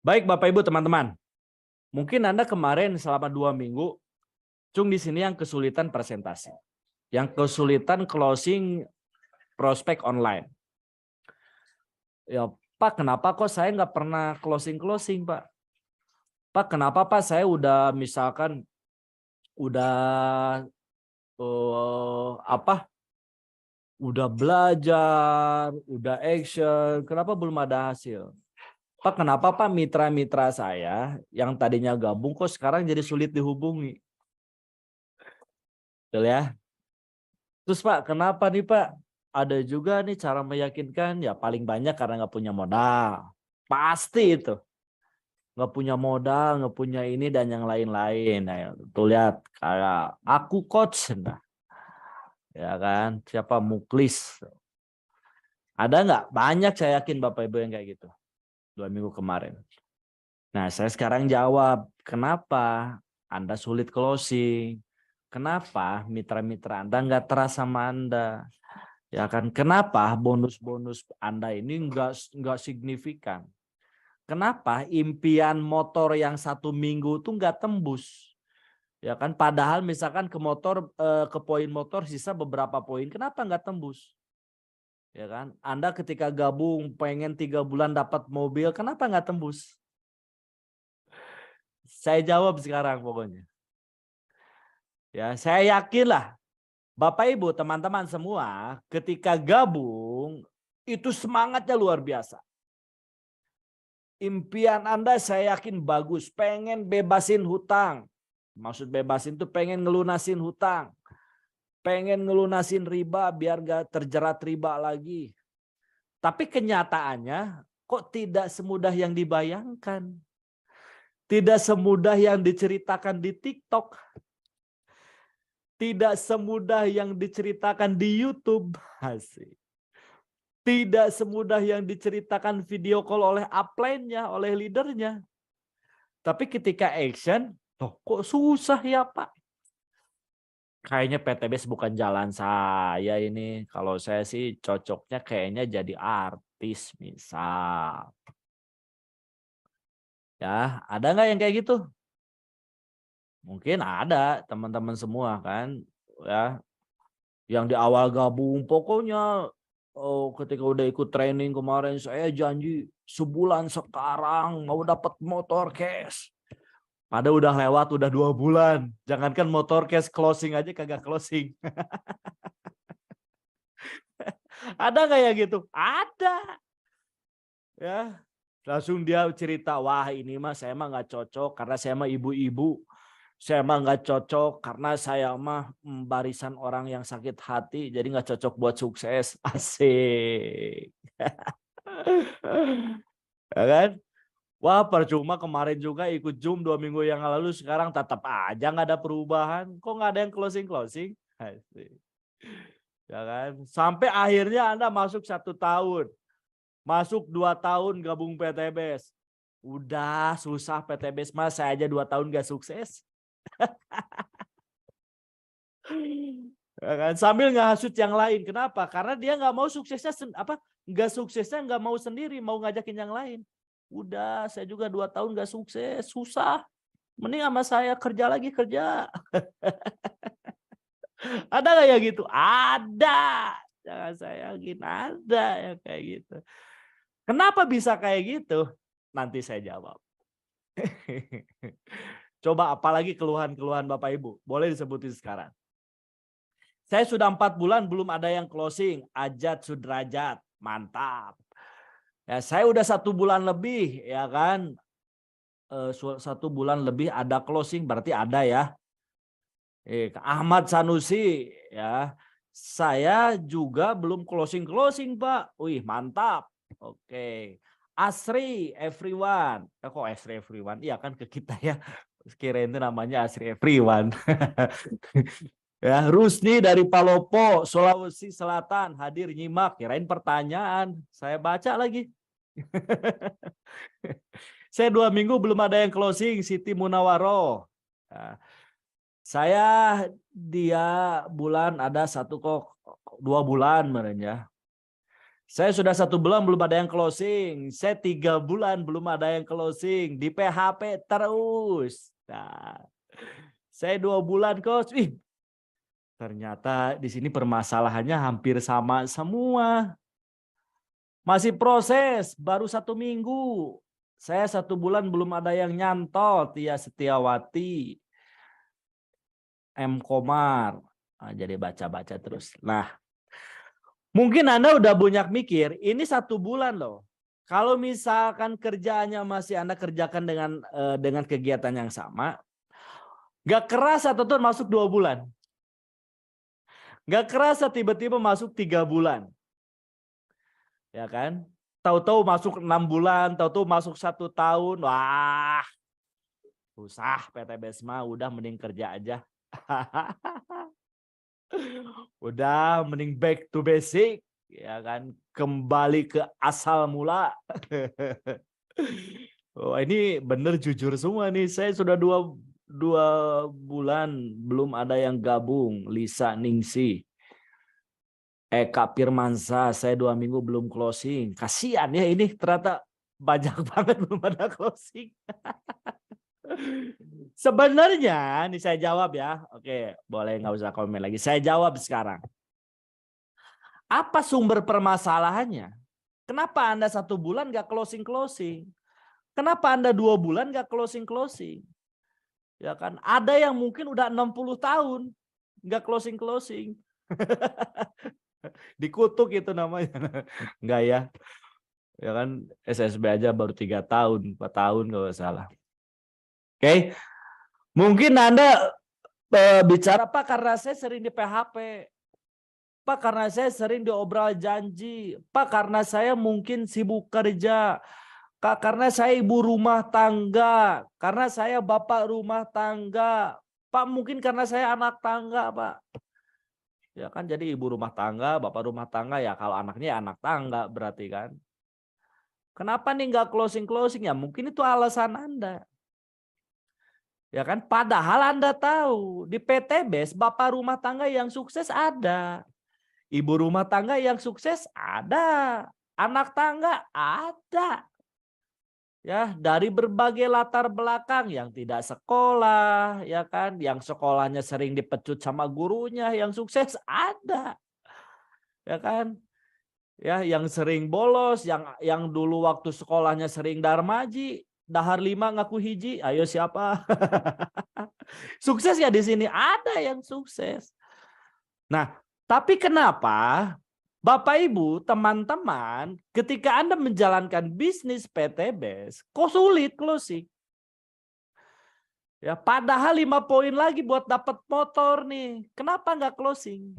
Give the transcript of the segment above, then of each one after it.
Baik Bapak Ibu teman-teman, mungkin Anda kemarin selama 2 minggu, Cung di sini yang kesulitan presentasi, yang kesulitan closing prospek online. Ya Pak, kenapa kok saya nggak pernah closing Pak? Pak, kenapa Pak saya udah misalkan udah udah belajar, udah action, kenapa belum ada hasil? Pak, kenapa Pak mitra-mitra saya yang tadinya gabung kok sekarang jadi sulit dihubungi? Betul ya? Terus Pak, kenapa nih Pak? Ada juga nih cara meyakinkan, ya paling banyak karena nggak punya modal. Pasti itu. Nggak punya modal, nggak punya ini dan yang lain-lain. Nah, tuh lihat, kayak aku coach. Nah, ya kan, siapa Muklis. Ada nggak? Banyak saya yakin Bapak Ibu yang kayak gitu. 2 minggu kemarin. Nah, saya sekarang jawab, kenapa Anda sulit closing? Kenapa mitra-mitra Anda nggak terasa sama Anda? Ya kan, kenapa bonus-bonus Anda ini enggak signifikan? Kenapa impian motor yang 1 minggu tuh enggak tembus? Ya kan, padahal misalkan ke poin motor sisa beberapa poin, kenapa enggak tembus? Ya kan, Anda ketika gabung pengen 3 bulan dapat mobil, kenapa enggak tembus? Saya jawab sekarang pokoknya. Ya, saya yakin lah Bapak Ibu, teman-teman semua, ketika gabung itu semangatnya luar biasa. Impian Anda saya yakin bagus, pengen bebasin hutang. Maksud bebasin itu pengen ngelunasin hutang. Pengen ngelunasin riba biar gak terjerat riba lagi. Tapi kenyataannya kok tidak semudah yang dibayangkan. Tidak semudah yang diceritakan di TikTok. Tidak semudah yang diceritakan di YouTube. Asik. Tidak semudah yang diceritakan video call oleh upline-nya, oleh leadernya. Tapi ketika action, kok susah ya Pak? Kayaknya PTBS bukan jalan saya ini. Kalau saya sih cocoknya kayaknya jadi artis misal. Ya, ada nggak yang kayak gitu? Mungkin ada teman-teman semua kan. Ya, yang di awal gabung pokoknya ketika udah ikut training kemarin saya janji sebulan sekarang mau dapat motor cash. Padahal udah lewat udah 2 bulan. Jangankan motor cash closing aja kagak closing. Ada nggak ya gitu? Ada. Ya, langsung dia cerita, wah ini mah saya mah nggak cocok karena saya mah ibu-ibu. Saya mah nggak cocok karena saya mah barisan orang yang sakit hati, jadi nggak cocok buat sukses. Asik. Ya kan? Wah percuma kemarin juga ikut Zoom 2 minggu yang lalu, sekarang tetap aja nggak ada perubahan. Kok nggak ada yang closing? Asik. Ya kan? Sampai akhirnya Anda masuk 1 tahun. Masuk 2 tahun gabung PTBS. Udah susah PTBS mas, saya aja 2 tahun gak sukses. Ya kan? Sambil ngehasut yang lain. Kenapa? Karena dia nggak mau suksesnya nggak mau sendiri, mau ngajakin yang lain. Udah, saya juga 2 tahun gak sukses, susah. Mending sama saya kerja. Ada nggak ya gitu? Ada. Jangan saya yakin ada yang kayak gitu. Kenapa bisa kayak gitu? Nanti saya jawab. Coba apalagi keluhan-keluhan Bapak Ibu. Boleh disebutin sekarang. Saya sudah 4 bulan belum ada yang closing. Ajat sudrajat. Mantap. Ya, saya udah 1 bulan lebih ya kan. 1 bulan lebih ada closing berarti ada ya. Ahmad Sanusi ya. Saya juga belum closing Pak. Wih mantap. Oke. Asri everyone. Kok Asri everyone? Iya kan ke kita ya. Kirain itu namanya Asri everyone. Ya, Rusni dari Palopo, Sulawesi Selatan hadir nyimak. Kirain pertanyaan. Saya baca lagi. Saya 2 minggu belum ada yang closing. Siti Munawaro. Nah, saya dia bulan ada 2 bulan merenya. Saya sudah 1 bulan belum ada yang closing. Saya 3 bulan belum ada yang closing. Di PHP terus. Nah, saya 2 bulan coach. Ih, ternyata di sini permasalahannya hampir sama semua. Masih proses, baru 1 minggu. Saya 1 bulan belum ada yang nyantol. Tia Setiawati, M. Komar. Nah, jadi baca-baca terus. Nah, mungkin Anda udah banyak mikir, ini 1 bulan loh. Kalau misalkan kerjaannya masih Anda kerjakan dengan kegiatan yang sama, gak kerasa tuh masuk 2 bulan. Gak kerasa tiba-tiba masuk 3 bulan. Ya kan? Tahu-tahu masuk 6 bulan, tahu-tahu masuk 1 tahun. Wah, susah PTBS mah, udah mending kerja aja. Udah mending back to basic, ya kan? Kembali ke asal mula. Oh, ini bener jujur semua nih. Saya sudah dua bulan belum ada yang gabung. Lisa Ningsi, Eka Firmansa, saya 2 minggu belum closing. Kasihan ya ini ternyata banyak banget belum ada closing. Sebenarnya, ini saya jawab ya. Oke, boleh nggak usah komen lagi. Saya jawab sekarang. Apa sumber permasalahannya? Kenapa Anda 1 bulan nggak closing-closing? Kenapa Anda 2 bulan nggak closing-closing? Ya kan? Ada yang mungkin udah 60 tahun nggak closing-closing. Dikutuk itu namanya. Enggak ya. Ya kan SSB aja baru 3 tahun, 4 tahun kalau salah. Oke. Mungkin Anda bicara, Pak, karena saya sering di PHP. Pak, karena saya sering diobral janji. Pak, karena saya mungkin sibuk kerja. Kak, karena saya ibu rumah tangga. Karena saya bapak rumah tangga. Pak, mungkin karena saya anak tangga, Pak. Ya kan, jadi ibu rumah tangga, bapak rumah tangga, ya kalau anaknya anak tangga berarti kan. Kenapa nih nggak closing-closing? Ya mungkin itu alasan Anda. Ya kan, padahal Anda tahu di PTBS bapak rumah tangga yang sukses ada. Ibu rumah tangga yang sukses ada. Anak tangga ada. Ya, dari berbagai latar belakang, yang tidak sekolah, ya kan, yang sekolahnya sering dipecut sama gurunya, yang sukses ada. Ya kan? Ya, yang sering bolos, yang dulu waktu sekolahnya sering darmaji, dahar 5 ngaku hiji, ayo siapa? Sukses ya di sini, ada yang sukses. Nah, tapi kenapa Bapak Ibu, teman-teman, ketika Anda menjalankan bisnis PTBS, kok sulit closing? Ya, padahal 5 poin lagi buat dapat motor nih. Kenapa nggak closing?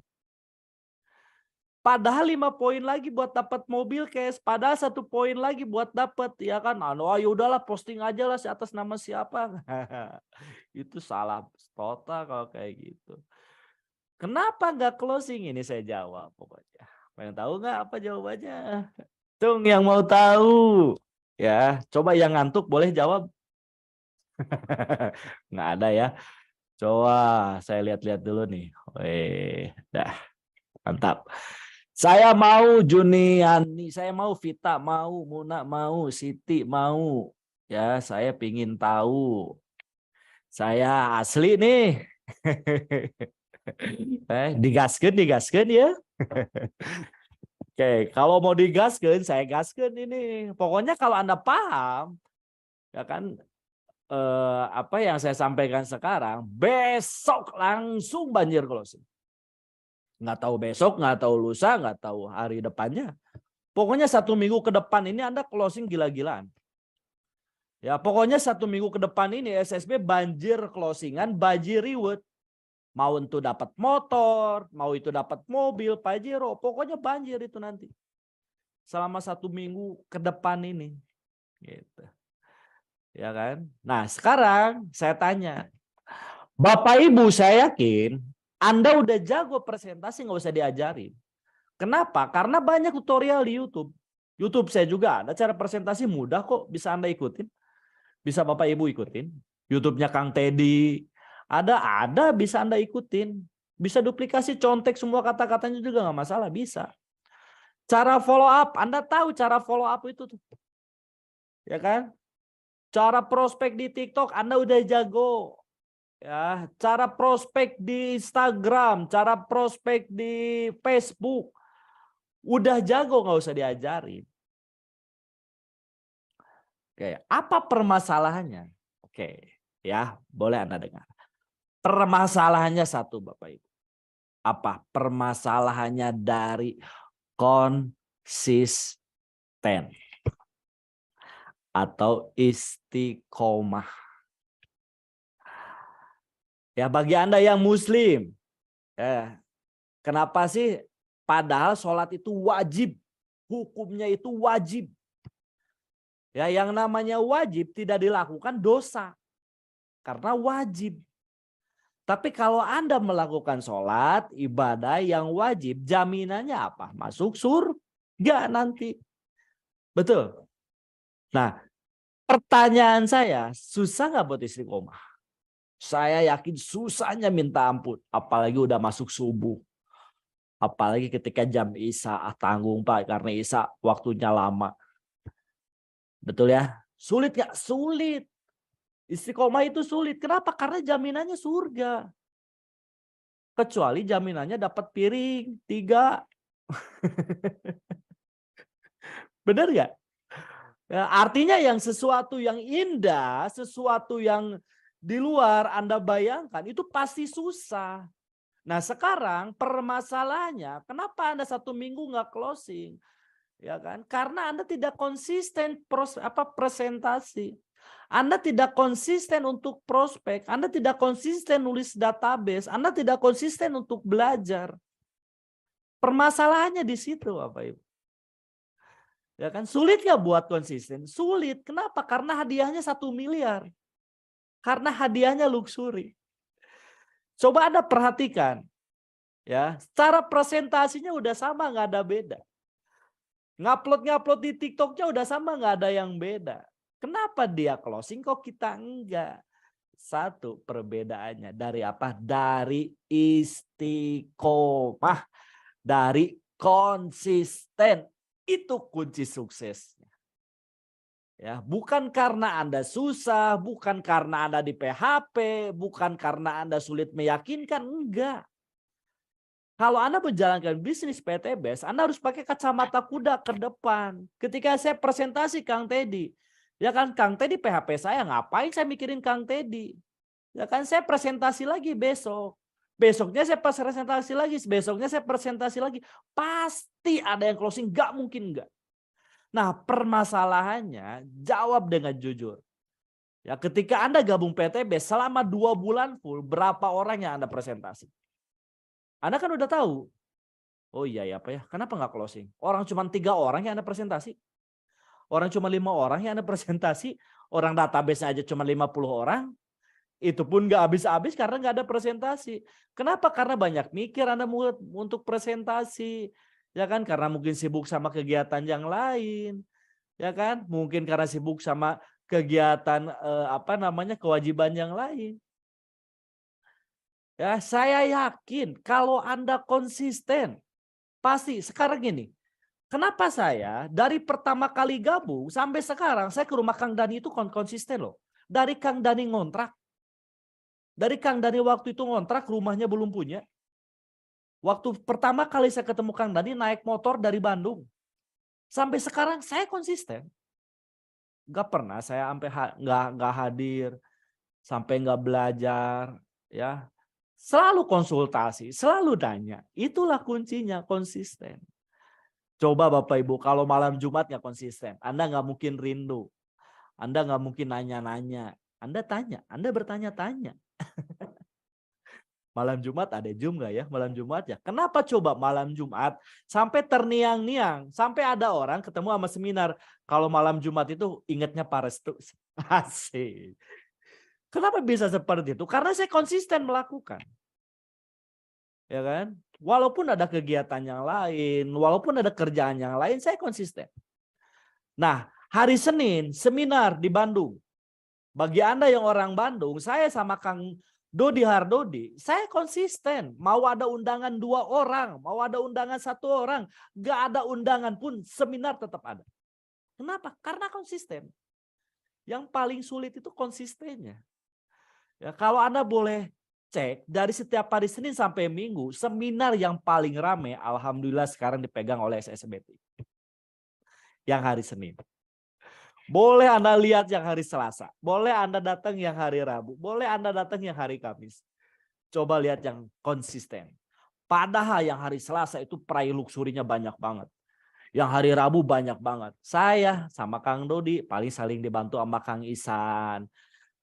Padahal 5 poin lagi buat dapat mobil cash, padahal 1 poin lagi buat dapat, ya kan? Ayo udahlah posting aja lah atas nama siapa. Itu salah total kalau kayak gitu. Kenapa nggak closing? Ini saya jawab pokoknya. Pengen tahu nggak apa jawabannya? Tung yang mau tahu. Ya, coba yang ngantuk boleh jawab. Nggak ada ya. Coba saya lihat-lihat dulu nih. Dah, mantap. Saya mau Juniani, saya mau Vita, mau Muna, mau Siti, mau. Ya, saya pingin tahu. Saya asli nih. Digaskan ya. Oke, kalau mau digaskan, saya gaskan ini. Pokoknya kalau Anda paham, ya kan, apa yang saya sampaikan sekarang, besok langsung banjir closing. Nggak tahu besok, nggak tahu lusa, nggak tahu hari depannya. Pokoknya 1 minggu ke depan ini Anda closing gila-gilaan. Ya, pokoknya 1 minggu ke depan ini SSB banjir closingan, banjir reward. Mau itu dapat motor, mau itu dapat mobil, Pajero, pokoknya banjir itu nanti. Selama 1 minggu ke depan ini. Gitu. Ya kan? Nah, sekarang saya tanya. Bapak Ibu, saya yakin Anda udah jago presentasi, nggak usah diajarin. Kenapa? Karena banyak tutorial di YouTube. YouTube saya juga ada cara presentasi mudah kok, bisa Anda ikutin. Bisa Bapak Ibu ikutin. YouTube-nya Kang Teddy. Ada bisa Anda ikutin. Bisa duplikasi, contek semua kata-katanya juga nggak masalah, bisa. Cara follow up, Anda tahu cara follow up itu tuh. Ya kan? Cara prospek di TikTok Anda udah jago. Ya, cara prospek di Instagram, cara prospek di Facebook udah jago, nggak usah diajarin. Oke, apa permasalahannya? Oke, ya, boleh Anda dengar. Permasalahannya satu, Bapak Ibu. Apa? Permasalahannya dari konsisten atau istiqomah. Ya, bagi Anda yang muslim, kenapa sih padahal sholat itu wajib, hukumnya itu wajib. Ya, yang namanya wajib tidak dilakukan dosa karena wajib. Tapi kalau Anda melakukan sholat, ibadah yang wajib, jaminannya apa? Masuk surga nanti. Betul. Nah, pertanyaan saya, susah nggak buat istiqomah? Saya yakin susahnya minta ampun, apalagi udah masuk subuh. Apalagi ketika jam Isya, tanggung Pak, karena Isya waktunya lama. Betul ya? Sulit nggak? Sulit. Istiqomah itu sulit. Kenapa? Karena jaminannya surga. Kecuali jaminannya dapat piring 3. Benar nggak? Ya, artinya yang sesuatu yang indah, sesuatu yang di luar Anda bayangkan itu pasti susah. Nah sekarang permasalahannya kenapa Anda 1 minggu nggak closing? Ya kan? Karena Anda tidak konsisten presentasi. Anda tidak konsisten untuk prospek, Anda tidak konsisten nulis database, Anda tidak konsisten untuk belajar. Permasalahannya di situ, Bapak Ibu. Ya kan? Sulit nggak buat konsisten? Sulit. Kenapa? Karena hadiahnya 1 miliar. Karena hadiahnya luxury. Coba Anda perhatikan. Ya, cara presentasinya udah sama, nggak ada beda. Ngupload di TikToknya udah sama, nggak ada yang beda. Kenapa dia closing kok kita enggak? Satu perbedaannya dari apa? Dari istiqomah, dari konsisten. Itu kunci suksesnya. Ya, bukan karena Anda susah, bukan karena Anda di PHP, bukan karena Anda sulit meyakinkan, enggak. Kalau Anda menjalankan bisnis PTBS, Anda harus pakai kacamata kuda ke depan. Ketika saya presentasi Kang Teddy, ya kan Kang Teddy PHP saya, ngapain saya mikirin Kang Teddy? Ya kan saya presentasi lagi besok. Besoknya saya presentasi lagi, besoknya saya presentasi lagi. Pasti ada yang closing, nggak mungkin enggak. Nah permasalahannya jawab dengan jujur. Ya ketika Anda gabung PTBS selama 2 bulan full, berapa orang yang Anda presentasi? Anda kan udah tahu. Oh iya ya apa ya, kenapa nggak closing? Orang cuma 3 orang yang Anda presentasi. Orang cuma 5 orang yang Anda presentasi. Orang database aja cuma 50 orang. Itu pun nggak habis-habis karena nggak ada presentasi. Kenapa? Karena banyak mikir Anda untuk presentasi. Ya kan? Karena mungkin sibuk sama kegiatan yang lain. Ya kan? Mungkin karena sibuk sama kegiatan kewajiban yang lain. Ya, saya yakin kalau Anda konsisten, pasti sekarang gini. Kenapa saya dari pertama kali gabung sampai sekarang saya ke rumah Kang Dani itu konsisten loh. Dari Kang Dani ngontrak. Dari Kang Dani waktu itu ngontrak rumahnya belum punya. Waktu pertama kali saya ketemu Kang Dani naik motor dari Bandung. Sampai sekarang saya konsisten. Gak pernah saya sampai nggak hadir, sampai nggak belajar, ya. Selalu konsultasi, selalu tanya. Itulah kuncinya, konsisten. Coba Bapak Ibu, kalau malam Jumat nggak konsisten, Anda nggak mungkin rindu. Anda nggak mungkin nanya-nanya. Anda tanya, Anda bertanya-tanya. Malam Jumat ada Zoom nggak ya? Malam Jumat ya. Kenapa coba malam Jumat sampai terniang-niang, sampai ada orang ketemu sama seminar. Kalau malam Jumat itu ingatnya Pak Restu. Asik. Kenapa bisa seperti itu? Karena saya konsisten melakukan. Ya kan? Walaupun ada kegiatan yang lain, walaupun ada kerjaan yang lain, saya konsisten. Nah, hari Senin seminar di Bandung. Bagi Anda yang orang Bandung, saya sama Kang Dodi Hardodi, saya konsisten. Mau ada undangan 2 orang, mau ada undangan 1 orang, gak ada undangan pun seminar tetap ada. Kenapa? Karena konsisten. Yang paling sulit itu konsistennya. Ya, kalau Anda boleh cek dari setiap hari Senin sampai Minggu, seminar yang paling rame, alhamdulillah sekarang dipegang oleh SSBT. Yang hari Senin. Boleh Anda lihat yang hari Selasa, boleh Anda datang yang hari Rabu, boleh Anda datang yang hari Kamis. Coba lihat yang konsisten. Padahal yang hari Selasa itu prai luxurinya banyak banget. Yang hari Rabu banyak banget. Saya sama Kang Dodi paling saling dibantu sama Kang Isan.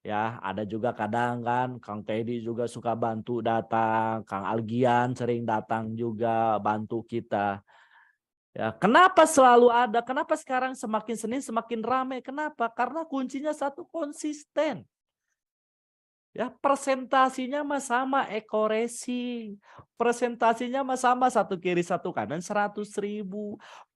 Ya, ada juga kadang kan Kang Teddy juga suka bantu datang, Kang Algian sering datang juga bantu kita. Ya, kenapa selalu ada? Kenapa sekarang semakin Senin semakin ramai? Kenapa? Karena kuncinya satu, konsisten. Ya, presentasinya mah sama eco-racing. Presentasinya mah sama satu kiri satu kanan 100.000.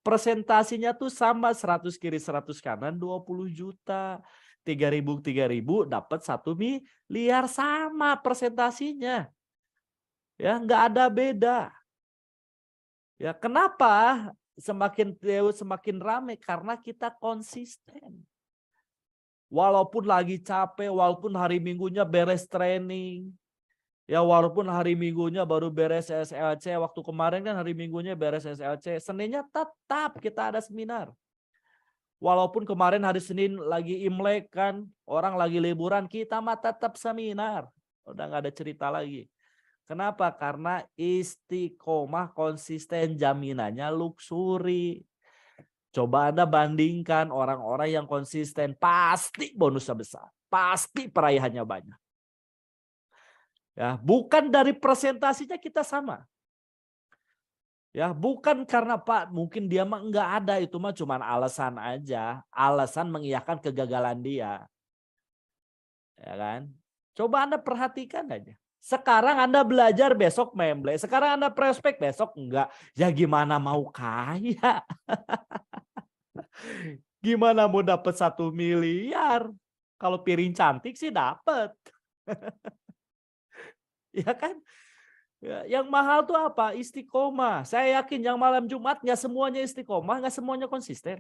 Presentasinya tuh sama 100 kiri 100 kanan 20 juta. 3.000 dapat 1 miliar, sama presentasinya. Ya, nggak ada beda. Ya, kenapa semakin ramai? Karena kita konsisten. Walaupun lagi capek, walaupun hari Minggunya beres training, ya walaupun hari Minggunya baru beres SLC, waktu kemarin kan hari Minggunya beres SLC, Seninnya tetap kita ada seminar. Walaupun kemarin hari Senin lagi Imlek kan, orang lagi liburan, kita mah tetap seminar. Udah nggak ada cerita lagi. Kenapa? Karena istiqomah, konsisten, jaminannya luxury. Coba Anda bandingkan orang-orang yang konsisten, pasti bonusnya besar, pasti perayaan banyak. Ya, bukan dari presentasinya kita sama. Ya, bukan karena Pak mungkin dia mah enggak ada, itu mah cuma alasan aja, alasan mengiyakan kegagalan dia. Ya kan? Coba Anda perhatikan aja. Sekarang Anda belajar, besok memble. Sekarang Anda prospek, besok enggak. Ya gimana mau kaya? Gimana mau dapat 1 miliar? Kalau piring cantik sih dapat. Ya kan? Ya, yang mahal tuh apa? Istiqomah. Saya yakin yang malam Jumat nggak semuanya istiqomah, nggak semuanya konsisten.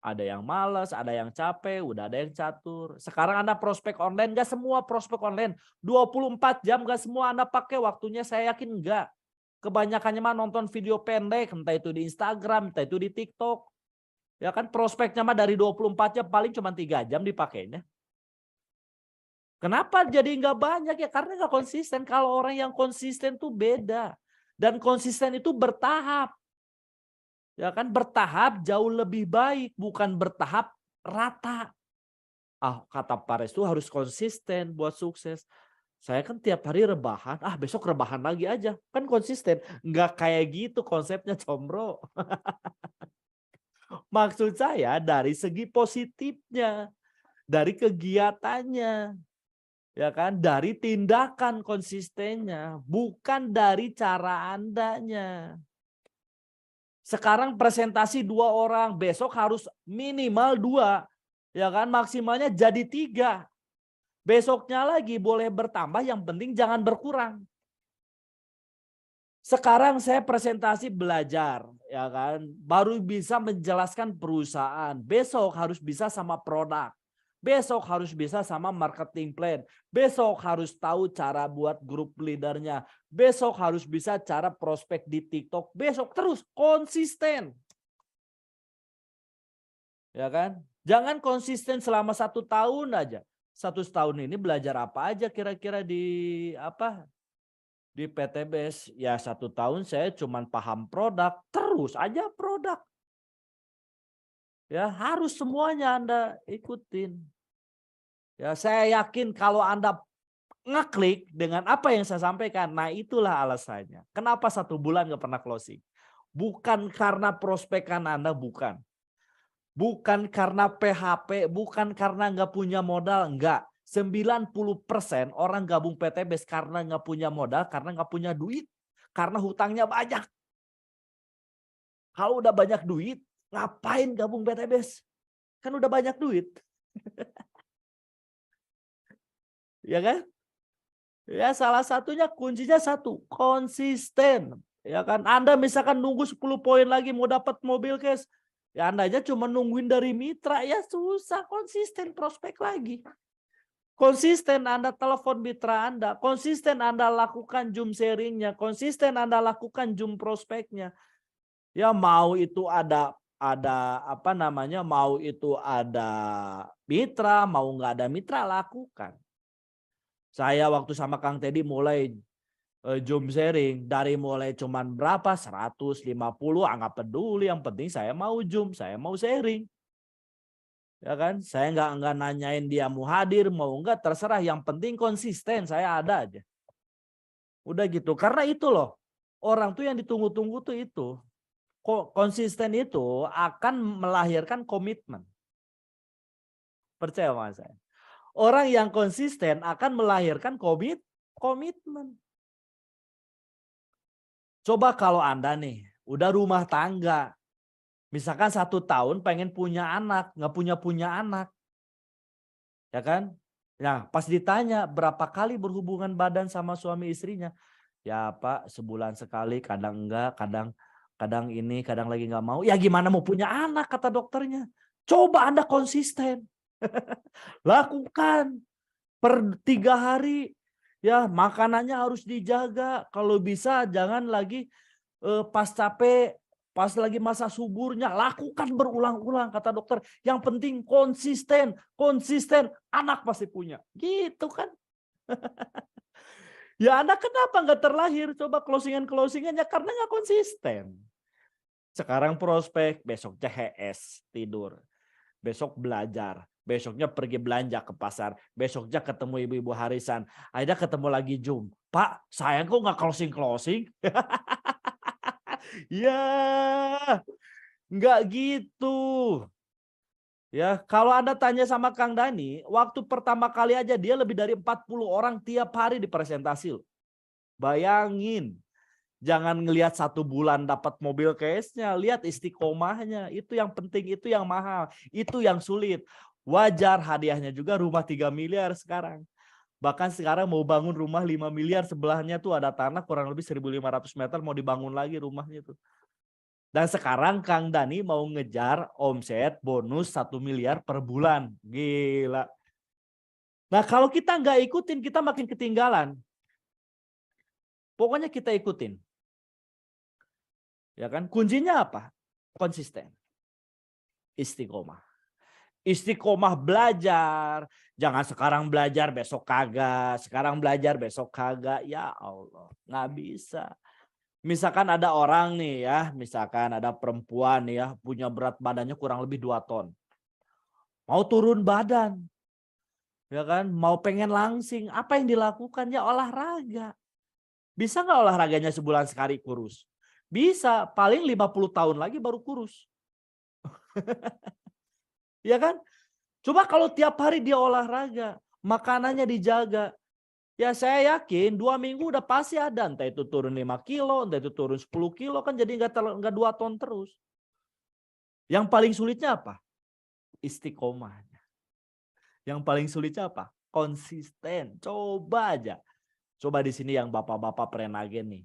Ada yang malas, ada yang capek, udah ada yang catur. Sekarang Anda prospek online, nggak semua prospek online. 24 jam nggak semua Anda pakai waktunya, saya yakin enggak. Kebanyakannya mah nonton video pendek, entah itu di Instagram, entah itu di TikTok. Ya kan prospeknya mah dari 24 jam paling cuma 3 jam dipakainya. Kenapa jadi nggak banyak ya? Karena nggak konsisten. Kalau orang yang konsisten tuh beda. Dan konsisten itu bertahap. Ya kan bertahap jauh lebih baik, bukan bertahap rata. Ah, kata Pares itu harus konsisten buat sukses. Saya kan tiap hari rebahan, besok rebahan lagi aja. Kan konsisten. Nggak kayak gitu konsepnya, Combro. Maksud saya dari segi positifnya, dari kegiatannya. Ya kan, dari tindakan konsistennya, bukan dari cara Andanya. Sekarang presentasi 2 orang, besok harus minimal 2, ya kan, maksimalnya jadi 3. Besoknya lagi boleh bertambah, yang penting jangan berkurang. Sekarang saya presentasi belajar, ya kan, baru bisa menjelaskan perusahaan. Besok harus bisa sama produk. Besok harus bisa sama marketing plan. Besok harus tahu cara buat grup leadernya. Besok harus bisa cara prospek di TikTok. Besok terus konsisten. Ya kan? Jangan konsisten selama 1 tahun aja. 1 tahun ini belajar apa aja kira-kira di PTBS? Ya 1 tahun saya cuman paham produk. Terus aja produk. Ya harus semuanya Anda ikutin. Ya, saya yakin kalau Anda ngeklik dengan apa yang saya sampaikan, nah itulah alasannya. Kenapa 1 bulan nggak pernah closing? Bukan karena prospekan Anda, bukan. Bukan karena PHP, bukan karena nggak punya modal, enggak. 90% orang gabung PTBS karena nggak punya modal, karena nggak punya duit, karena hutangnya banyak. Kalau udah banyak duit, ngapain gabung PTBS? Kan udah banyak duit. Ya kan? Ya salah satunya kuncinya satu, konsisten. Ya kan, Anda misalkan nunggu 10 poin lagi mau dapat mobil cash, ya Anda aja cuma nungguin dari mitra, ya susah, konsisten prospek lagi. Konsisten Anda telepon mitra Anda, konsisten Anda lakukan Zoom sharingnya, konsisten Anda lakukan Zoom prospeknya. Ya mau itu ada apa namanya, mau itu ada mitra, mau nggak ada mitra, lakukan. Saya waktu sama Kang Teddy mulai Zoom sharing dari mulai cuman berapa 150, nggak peduli, yang penting saya mau Zoom, saya mau sharing. Ya kan? Saya nggak nanyain dia mau hadir, mau enggak, terserah, yang penting konsisten, saya ada aja. Udah gitu. Karena itu loh, orang tuh yang ditunggu-tunggu tuh itu. Konsisten itu akan melahirkan komitmen. Percaya sama saya. Orang yang konsisten akan melahirkan komitmen. Coba kalau Anda nih udah rumah tangga, misalkan 1 tahun pengen punya anak, nggak punya anak, ya kan? Nah, pas ditanya berapa kali berhubungan badan sama suami istrinya, ya Pak sebulan sekali, kadang enggak, kadang ini, kadang lagi nggak mau. Ya gimana mau punya anak kata dokternya? Coba Anda konsisten, lakukan per 3 hari. Ya makanannya harus dijaga. Kalau bisa jangan lagi pas capek, pas lagi masa suburnya, lakukan berulang-ulang kata dokter. Yang penting konsisten, konsisten, anak pasti punya. Gitu kan. Ya anak kenapa nggak terlahir? Coba closingannya karena nggak konsisten. Sekarang prospek, besoknya HS, tidur. Besok belajar, besoknya pergi belanja ke pasar, besoknya ketemu ibu-ibu harisan, akhirnya ketemu lagi Zoom. Pak, saya kok nggak closing? Ya, nggak gitu. Ya, kalau Anda tanya sama Kang Dani, waktu pertama kali aja dia lebih dari 40 orang tiap hari dipresentasi. Bayangin, jangan ngelihat 1 bulan dapat mobil case-nya, lihat istiqomahnya. Itu yang penting, itu yang mahal, itu yang sulit. Wajar hadiahnya juga rumah 3 miliar sekarang. Bahkan sekarang mau bangun rumah 5 miliar, sebelahnya tuh ada tanah kurang lebih 1.500 meter mau dibangun lagi rumahnya tuh. Dan sekarang Kang Dani mau ngejar omset bonus 1 miliar per bulan. Gila. Nah kalau kita nggak ikutin, kita makin ketinggalan. Pokoknya kita ikutin. Ya kan? Kuncinya apa? Konsisten. Istiqomah. Istiqomah belajar. Jangan sekarang belajar besok kagak. Sekarang belajar besok kagak. Ya Allah. Nggak bisa. Misalkan ada orang nih ya. Misalkan ada perempuan nih ya. Punya berat badannya kurang lebih 2 ton. Mau turun badan. Ya kan? Mau pengen langsing. Apa yang dilakukan? Ya olahraga. Bisa nggak olahraganya sebulan sekali kurus? Bisa. Paling 50 tahun lagi baru kurus. Ya kan? Coba kalau tiap hari dia olahraga, makanannya dijaga. Ya saya yakin 2 minggu udah pasti ada. Entah itu turun 5 kilo, entah itu turun 10 kilo. Kan jadi nggak 2 ton terus. Yang paling sulitnya apa? Istiqomahnya. Yang paling sulitnya apa? Konsisten. Coba aja. Coba di sini yang bapak-bapak prenagen nih.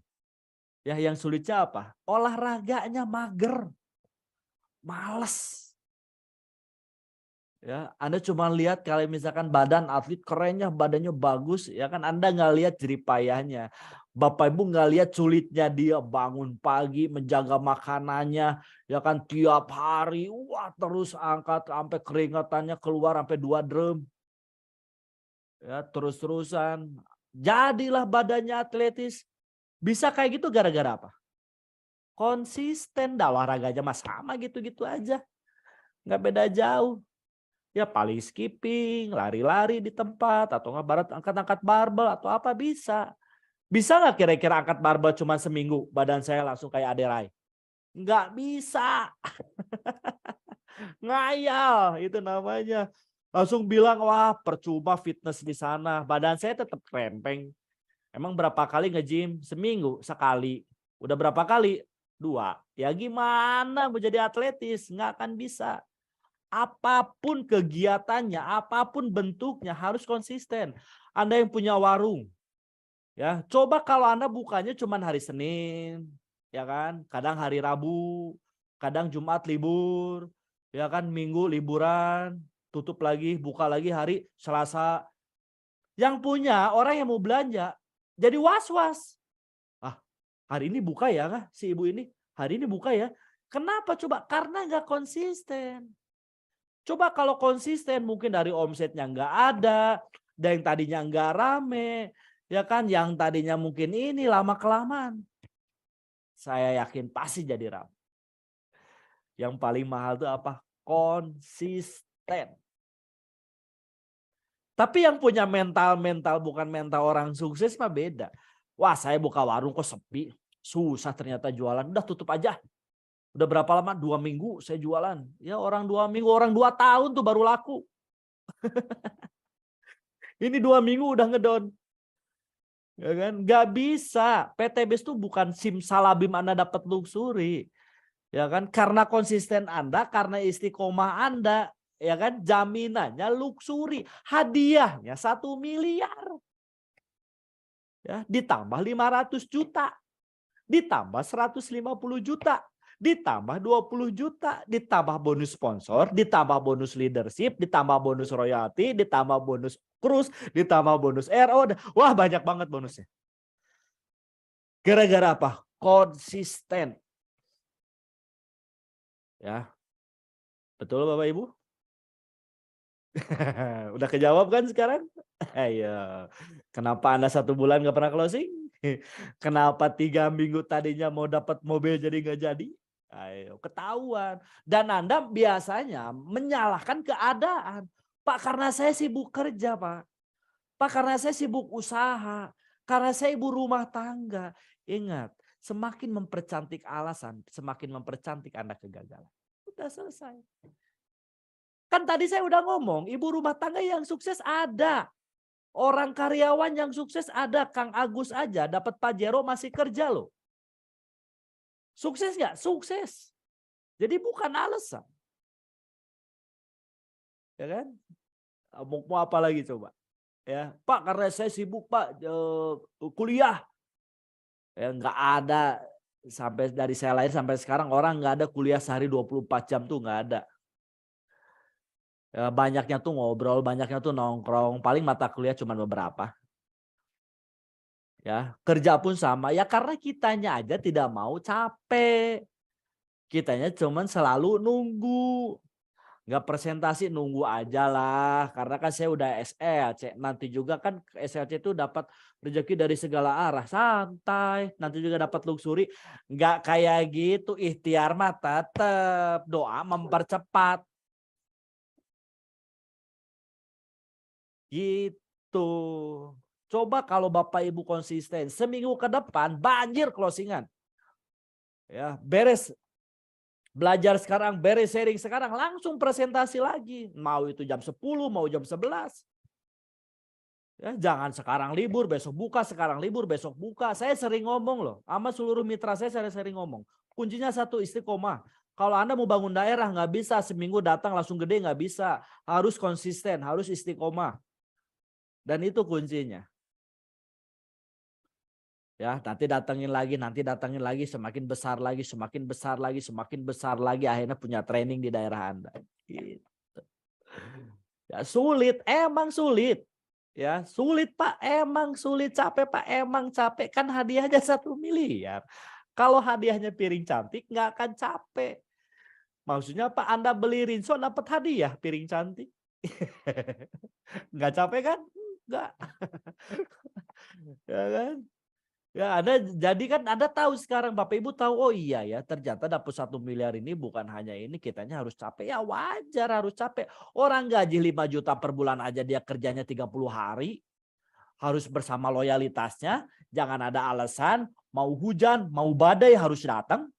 Ya yang sulitnya apa? Olahraganya mager. Males. Ya, Anda cuma lihat kalau misalkan badan atlet kerennya, badannya bagus, ya kan Anda nggak lihat jeripayahnya. Bapak Ibu nggak lihat sulitnya dia bangun pagi, menjaga makanannya, ya kan tiap hari, wah terus angkat sampai keringatannya keluar sampai 2 drum, ya terus-terusan. Jadilah badannya atletis. Bisa kayak gitu gara-gara apa? Konsisten, dah olahraganya mah sama gitu-gitu aja, nggak beda jauh. Ya paling skipping, lari-lari di tempat, atau nggak barat angkat-angkat barbel atau apa bisa. Bisa nggak kira-kira angkat barbel cuma seminggu badan saya langsung kayak Aderai? Nggak bisa. Ngayal itu namanya. Langsung bilang wah percuma fitness di sana. Badan saya tetap krempeng. Emang berapa kali nge-gym? Seminggu sekali. Udah berapa kali? 2. Ya gimana mau jadi atletis? Nggak akan bisa. Apapun kegiatannya, apapun bentuknya harus konsisten. Anda yang punya warung, Ya, coba kalau Anda bukanya cuma hari Senin, ya kan? Kadang hari Rabu, kadang Jumat libur, ya kan? Minggu liburan, tutup lagi, buka lagi hari Selasa. Yang punya orang yang mau belanja jadi was-was. Ah, hari ini buka ya kah si ibu ini? Hari ini buka ya. Kenapa coba? Karena nggak konsisten. Coba kalau konsisten mungkin dari omsetnya nggak ada, dan yang tadinya nggak rame, ya kan? Yang tadinya mungkin ini lama kelamaan. Saya yakin pasti jadi rame. Yang paling mahal itu apa? Konsisten. Tapi yang punya mental bukan mental orang sukses mah beda. Wah, saya buka warung kok sepi, susah ternyata jualan. Udah tutup aja. Udah berapa lama? 2 minggu saya jualan. Ya orang 2 minggu, orang 2 tahun tuh baru laku. Ini 2 minggu udah ngedon. Ya kan? Gak bisa. PTBS itu bukan simsalabim Anda dapat luxury. Ya kan? Karena konsisten Anda, karena istiqomah Anda, ya kan? Jaminannya luxury. Hadiahnya 1 miliar. Ya, ditambah 500 juta. Ditambah 150 juta. Ditambah 20 juta, ditambah bonus sponsor, ditambah bonus leadership, ditambah bonus royalti, ditambah bonus cruise, ditambah bonus RO. Wah, banyak banget bonusnya. Gara-gara apa? Konsisten. Ya, betul Bapak Ibu? Udah kejawab kan sekarang? Ayo. Kenapa Anda 1 bulan nggak pernah closing? Kenapa 3 minggu tadinya mau dapat mobil jadi nggak jadi? Ayo, ketahuan. Dan Anda biasanya menyalahkan keadaan. Pak, karena saya sibuk kerja, Pak. Pak, karena saya sibuk usaha. Karena saya ibu rumah tangga. Ingat, semakin mempercantik alasan, semakin mempercantik Anda kegagalan. Udah selesai. Kan tadi saya udah ngomong, ibu rumah tangga yang sukses ada. Orang karyawan yang sukses ada. Kang Agus aja dapat Pajero masih kerja loh. Sukses nggak? Sukses. Jadi bukan alasan. Ya kan? Mau apa lagi coba? Ya, Pak, karena saya sibuk Pak kuliah. Ya nggak ada, sampai dari saya lahir sampai sekarang orang nggak ada kuliah sehari 24 jam tuh nggak ada. Ya, banyaknya tuh ngobrol, banyaknya tuh nongkrong. Paling mata kuliah cuma beberapa. Ya, kerja pun sama. Ya karena kitanya aja tidak mau capek. Kitanya cuman selalu nunggu. Nggak presentasi, nunggu aja lah. Karena kan saya udah SLC. Nanti juga kan SLC itu dapat rezeki dari segala arah. Santai. Nanti juga dapat luxury. Nggak kayak gitu. Ikhtiar mah tetap. Doa mempercepat. Gitu. Coba kalau Bapak Ibu konsisten. Seminggu ke depan banjir closingan. Ya, beres. Belajar sekarang, beres sharing sekarang, langsung presentasi lagi. Mau itu jam 10, mau jam 11. Ya, jangan sekarang libur, besok buka, sekarang libur, besok buka. Saya sering ngomong loh, sama seluruh mitra saya sering ngomong. Kuncinya satu, istiqomah. Kalau Anda mau bangun daerah, nggak bisa seminggu datang langsung gede, nggak bisa. Harus konsisten, harus istiqomah. Dan itu kuncinya. Ya, nanti datangin lagi, semakin besar lagi, semakin besar lagi, semakin besar lagi. Akhirnya punya training di daerah Anda. Gitu. Ya, sulit, emang sulit. Ya, sulit Pak, emang sulit, capek Pak, emang capek. Kan hadiahnya 1 miliar. Kalau hadiahnya piring cantik nggak akan capek. Maksudnya Pak, Anda beli rinso dapat hadiah piring cantik. Nggak capek kan? Nggak. Ya kan? Ya, jadi kan Anda tahu sekarang, Bapak Ibu tahu, oh iya ya, ternyata dapat 1 miliar ini bukan hanya ini, kitanya harus capek. Ya wajar harus capek. Orang gaji 5 juta per bulan aja dia kerjanya 30 hari. Harus bersama loyalitasnya, jangan ada alasan, mau hujan, mau badai harus datang.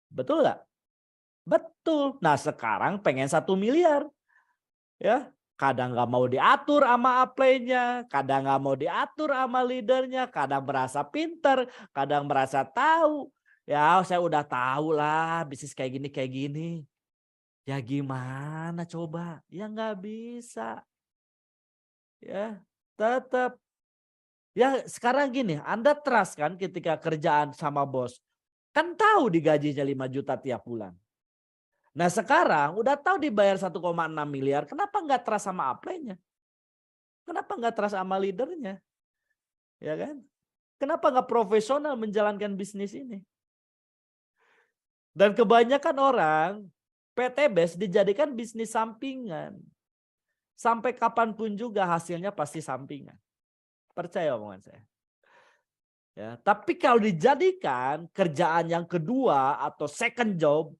Betul nggak? Betul. Nah sekarang pengen 1 miliar. Ya, kadang nggak mau diatur sama upline-nya, kadang nggak mau diatur sama leadernya, kadang merasa pinter, kadang merasa tahu. Ya saya udah tahu lah bisnis kayak gini. Ya gimana coba? Ya nggak bisa. Ya tetap Ya sekarang gini, Anda trust kan ketika kerjaan sama bos. Kan tahu digajinya 5 juta tiap bulan. Nah sekarang udah tahu dibayar 1,6 miliar, kenapa nggak trust sama upline-nya? Kenapa nggak trust sama leadernya? Ya kan? Kenapa nggak profesional menjalankan bisnis ini? Dan kebanyakan orang PTBS dijadikan bisnis sampingan. Sampai kapanpun juga hasilnya pasti sampingan. Percaya omongan saya. Ya, tapi kalau dijadikan kerjaan yang kedua atau second job,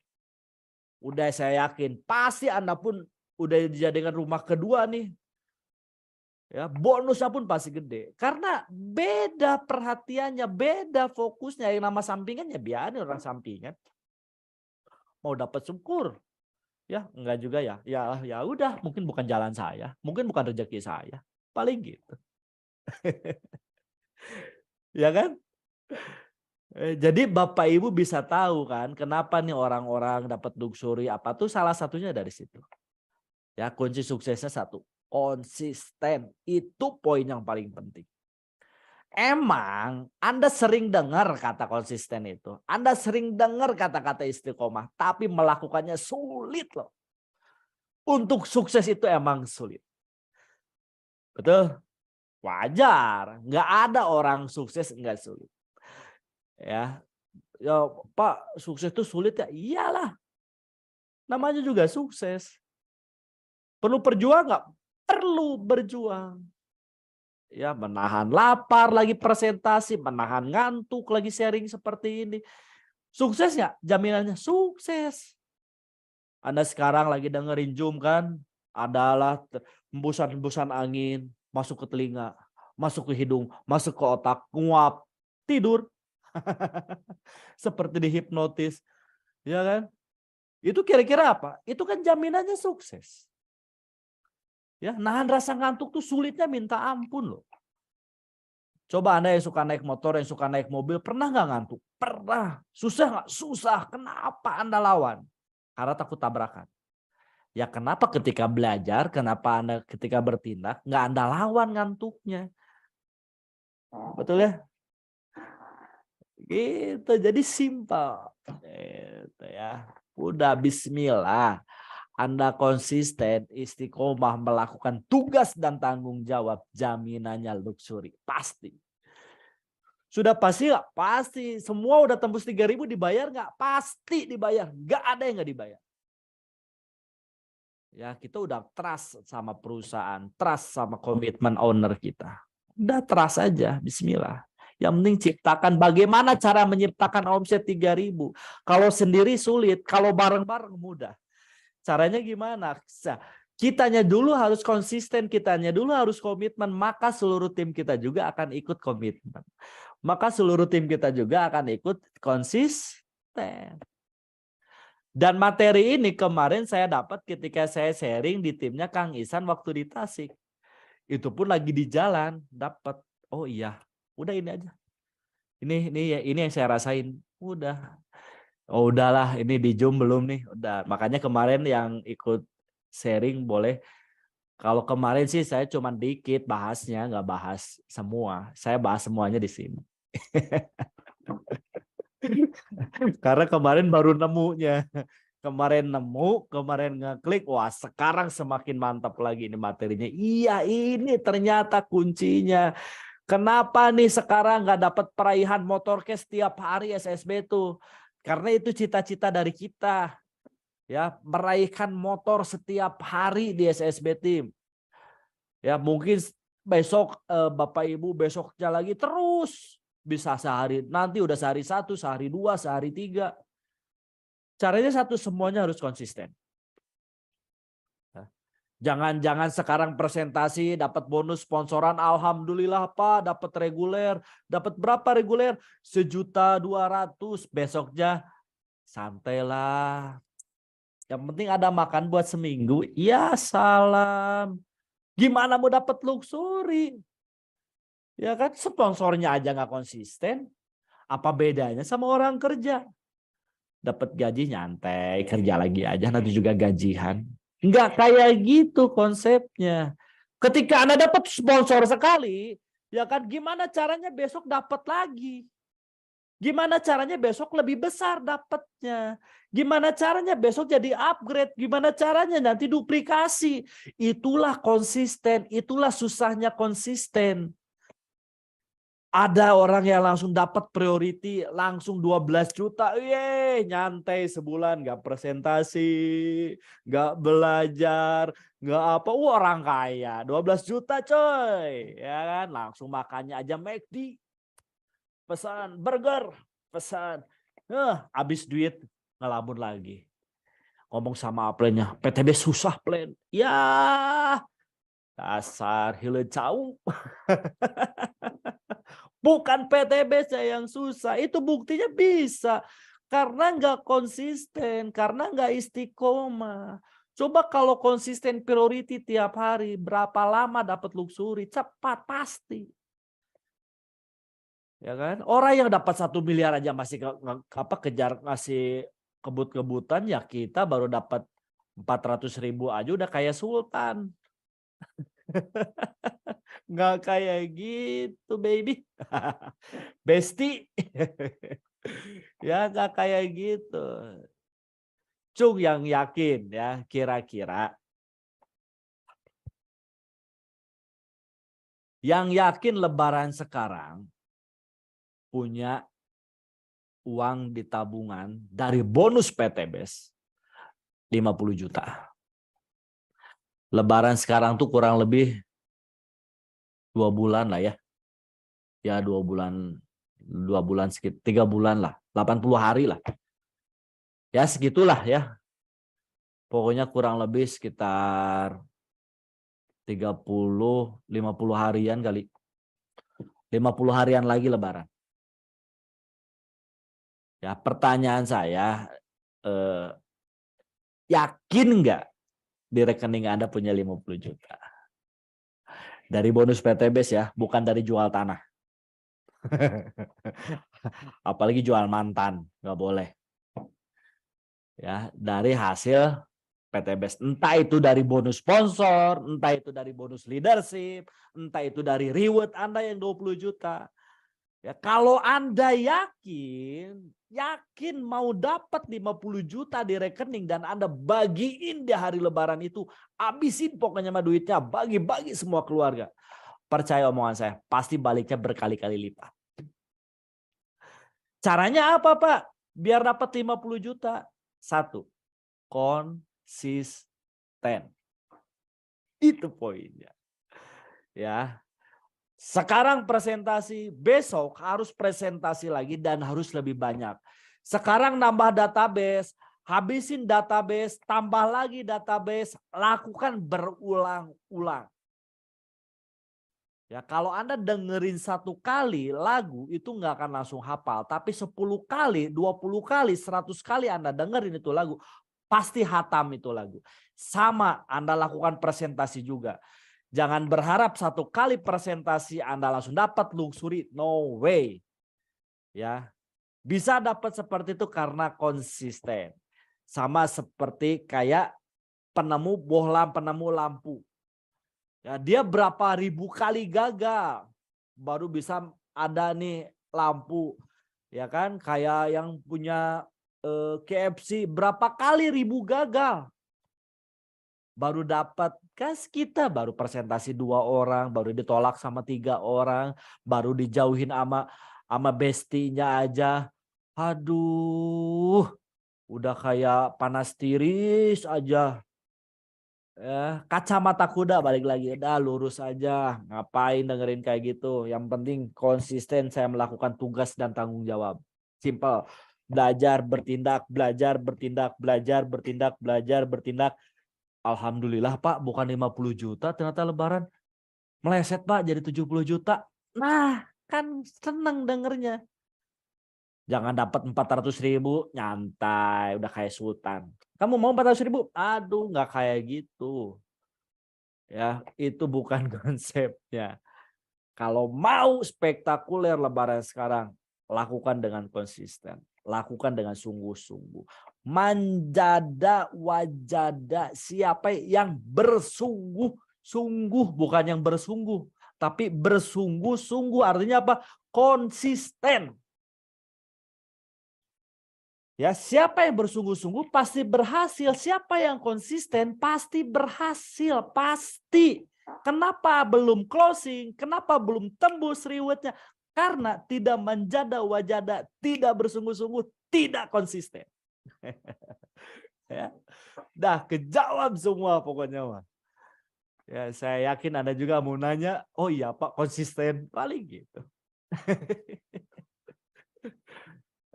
udah saya yakin pasti Anda pun udah dijadikan rumah kedua nih. Ya, bonusnya pun pasti gede. Karena beda perhatiannya, beda fokusnya. Yang nama sampingan ya biarin orang sampingan. Mau dapat syukur. Ya, enggak juga ya. Ya udah, mungkin bukan jalan saya, mungkin bukan rezeki saya. Paling gitu. Ya kan? Jadi Bapak Ibu bisa tahu kan kenapa nih orang-orang dapat luxury apa tuh, salah satunya dari situ. Ya, kunci suksesnya satu, konsisten. Itu poin yang paling penting. Emang Anda sering dengar kata konsisten itu. Anda sering dengar kata-kata istiqomah, tapi melakukannya sulit loh. Untuk sukses itu emang sulit. Betul? Wajar. Nggak ada orang sukses nggak sulit. Ya, Pak, sukses itu sulit ya? Iyalah. Namanya juga sukses. Perlu perjuang nggak? Perlu berjuang. Ya, menahan lapar lagi presentasi, menahan ngantuk lagi sharing seperti ini. Sukses nggak? Jaminannya sukses. Anda sekarang lagi dengerin Zoom kan? Adalah hembusan-hembusan angin masuk ke telinga, masuk ke hidung, masuk ke otak, nguap, tidur. Seperti dihipnotis. Ya kan? Itu kira-kira apa? Itu kan jaminannya sukses. Ya, nahan rasa ngantuk tuh sulitnya minta ampun loh. Coba Anda yang suka naik motor, yang suka naik mobil, pernah nggak ngantuk? Pernah. Susah nggak? Susah. Kenapa Anda lawan? Karena takut tabrakan. Ya kenapa ketika belajar, kenapa Anda ketika bertindak, nggak Anda lawan ngantuknya? Betul ya? Gitu, jadi simpel. Gitu ya. Udah bismillah. Anda konsisten, istiqomah melakukan tugas dan tanggung jawab, jaminannya luxury. Pasti. Sudah pasti nggak? Pasti. Semua udah tembus 3.000 dibayar nggak? Pasti dibayar. Nggak ada yang nggak dibayar. Ya, kita udah trust sama perusahaan, trust sama komitmen owner kita. Udah trust aja, bismillah. Yang penting ciptakan bagaimana cara menciptakan omset 3.000. Kalau sendiri sulit, kalau bareng-bareng mudah. Caranya gimana? Kitanya dulu harus konsisten, kitanya dulu harus komitmen, maka seluruh tim kita juga akan ikut komitmen. Maka seluruh tim kita juga akan ikut konsisten. Dan materi ini kemarin saya dapat ketika saya sharing di timnya Kang Isan waktu di Tasik. Itu pun lagi di jalan dapat. Oh iya, udah ini aja. Ini yang saya rasain. Udah. Oh udahlah, ini di Zoom belum nih. Udah. Makanya kemarin yang ikut sharing boleh. Kalau kemarin sih saya cuma dikit bahasnya, nggak bahas semua. Saya bahas semuanya di sini. Karena kemarin baru nemunya. Kemarin nemu, kemarin ngeklik, wah sekarang semakin mantap lagi ini materinya. Iya ini ternyata kuncinya. Kenapa nih sekarang nggak dapat peraihan motorcast setiap hari SSB tuh? Karena itu cita-cita dari kita. Ya, meraihkan motor setiap hari di SSB Team. Ya, mungkin besok Bapak Ibu besoknya lagi terus bisa sehari. Nanti udah sehari 1, sehari 2, sehari 3. Caranya satu, semuanya harus konsisten. Jangan sekarang presentasi dapat bonus sponsoran, alhamdulillah Pak, dapat reguler, dapat berapa reguler? 1.200.000, besoknya santailah. Yang penting ada makan buat seminggu. Ya salam. Gimana mau dapat luxury? Ya kan sponsornya aja nggak konsisten. Apa bedanya sama orang kerja? Dapat gaji nyantai, kerja lagi aja nanti juga gajian. Nggak kayak gitu konsepnya. Ketika Anda dapat sponsor sekali, Ya kan, gimana caranya besok dapat lagi? Gimana caranya besok lebih besar dapatnya? Gimana caranya besok jadi upgrade? Gimana caranya nanti duplikasi? Itulah konsisten, itulah susahnya konsisten. Ada orang yang langsung dapat priority, langsung 12 juta. Nyantai sebulan, nggak presentasi, nggak belajar, nggak apa. Orang kaya, 12 juta coy. Ya kan, langsung makannya aja McD. Pesan burger, pesan. Habis duit, ngelamun lagi. Ngomong sama aplennya, PTB susah plan. Ya, dasar hilecau. Bukan PTB saya yang susah, itu buktinya bisa. Karena nggak konsisten, karena nggak istiqomah. Coba kalau konsisten priority tiap hari, berapa lama dapat luxury? Cepat pasti. Ya kan? Orang yang dapat 1 miliar aja masih kejar ngasih kebut-kebutan, ya kita baru dapat 400.000 aja udah kayak sultan. Nggak kayak gitu baby. Besti. Ya nggak kayak gitu. Cung yang yakin ya, kira-kira. Yang yakin lebaran sekarang punya uang di tabungan dari bonus PTBS 50 juta. Lebaran sekarang tuh kurang lebih 2 bulan lah ya. Ya 2 bulan sekitar 3 bulan lah, 80 hari lah. Ya segitulah ya. Pokoknya kurang lebih sekitar 30 50 harian kali. 50 harian lagi lebaran. Ya, pertanyaan saya, yakin nggak di rekening Anda punya 50 juta? Dari bonus PTBS ya, bukan dari jual tanah. Apalagi jual mantan, nggak boleh. Ya, dari hasil PTBS. Entah itu dari bonus sponsor, entah itu dari bonus leadership, entah itu dari reward Anda yang 20 juta. Ya, kalau Anda yakin mau dapat 50 juta di rekening dan Anda bagiin di hari lebaran itu, habisin pokoknya sama duitnya, bagi-bagi semua keluarga. Percaya omongan saya, pasti baliknya berkali-kali lipat. Caranya apa, Pak? Biar dapat 50 juta. 1, konsisten. Itu poinnya. Ya. Sekarang presentasi, besok harus presentasi lagi dan harus lebih banyak. Sekarang nambah database, habisin database, tambah lagi database, lakukan berulang-ulang. Ya, kalau Anda dengerin 1 kali lagu itu nggak akan langsung hafal, tapi 10 kali, 20 kali, 100 kali Anda dengerin itu lagu, pasti hatam itu lagu. Sama Anda lakukan presentasi juga. Jangan berharap 1 kali presentasi Anda langsung dapat luxury, no way. Ya, bisa dapat seperti itu karena konsisten. Sama seperti kayak penemu bohlam, penemu lampu. Ya, dia berapa ribu kali gagal baru bisa ada nih lampu. Ya kan, kayak yang punya KFC berapa kali ribu gagal baru dapat. Kas kita baru presentasi 2 orang, baru ditolak sama 3 orang, baru dijauhin sama bestinya aja. Aduh, udah kayak panas tiris aja. Ya, kacamata kuda balik lagi, udah lurus aja, ngapain dengerin kayak gitu. Yang penting konsisten saya melakukan tugas dan tanggung jawab. Simple. Belajar, bertindak, belajar, bertindak, belajar, bertindak, belajar, bertindak. Alhamdulillah Pak, bukan 50 juta ternyata lebaran. Meleset Pak jadi 70 juta. Nah, kan seneng dengernya. Jangan dapat 400.000, nyantai, udah kayak sultan. Kamu mau 400.000? Aduh, nggak kayak gitu. Ya, itu bukan konsepnya. Kalau mau spektakuler lebaran sekarang, lakukan dengan konsisten. Lakukan dengan sungguh-sungguh. Manjada wajada, siapa yang bersungguh-sungguh, bukan yang bersungguh. Tapi bersungguh-sungguh artinya apa? Konsisten. Ya, siapa yang bersungguh-sungguh pasti berhasil. Siapa yang konsisten pasti berhasil, pasti. Kenapa belum closing? Kenapa belum tembus rewardnya? Karena tidak menjada wajada, tidak bersungguh-sungguh, tidak konsisten. Ya. Dah kejawab semua pokoknya mah. Ya, saya yakin Anda juga mau nanya, oh iya Pak konsisten, paling gitu.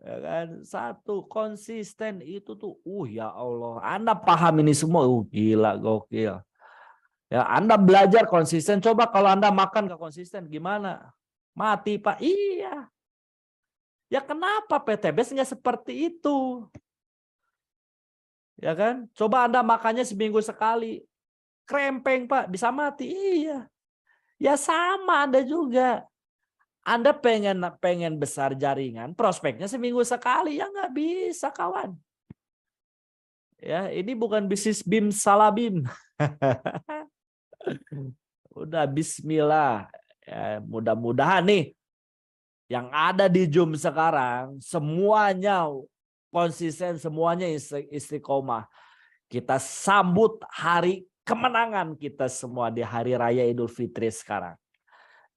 Ya kan, satu konsisten itu tuh, ya Allah, Anda paham ini semua, gila gokil. Ya, Anda belajar konsisten, coba kalau Anda makan gak konsisten gimana? Mati Pak, iya. Ya kenapa PTBS nggak seperti itu? Ya kan, coba Anda makannya seminggu sekali, krempeng Pak, bisa mati, iya. Ya sama Anda juga. Anda pengen besar jaringan, prospeknya seminggu sekali, ya nggak bisa kawan. Ya, ini bukan bisnis bim salabim. Udah Bismillah. Ya, mudah-mudahan nih yang ada di Zoom sekarang semuanya konsisten, semuanya istiqomah. Kita sambut hari kemenangan kita semua di hari raya Idul Fitri sekarang.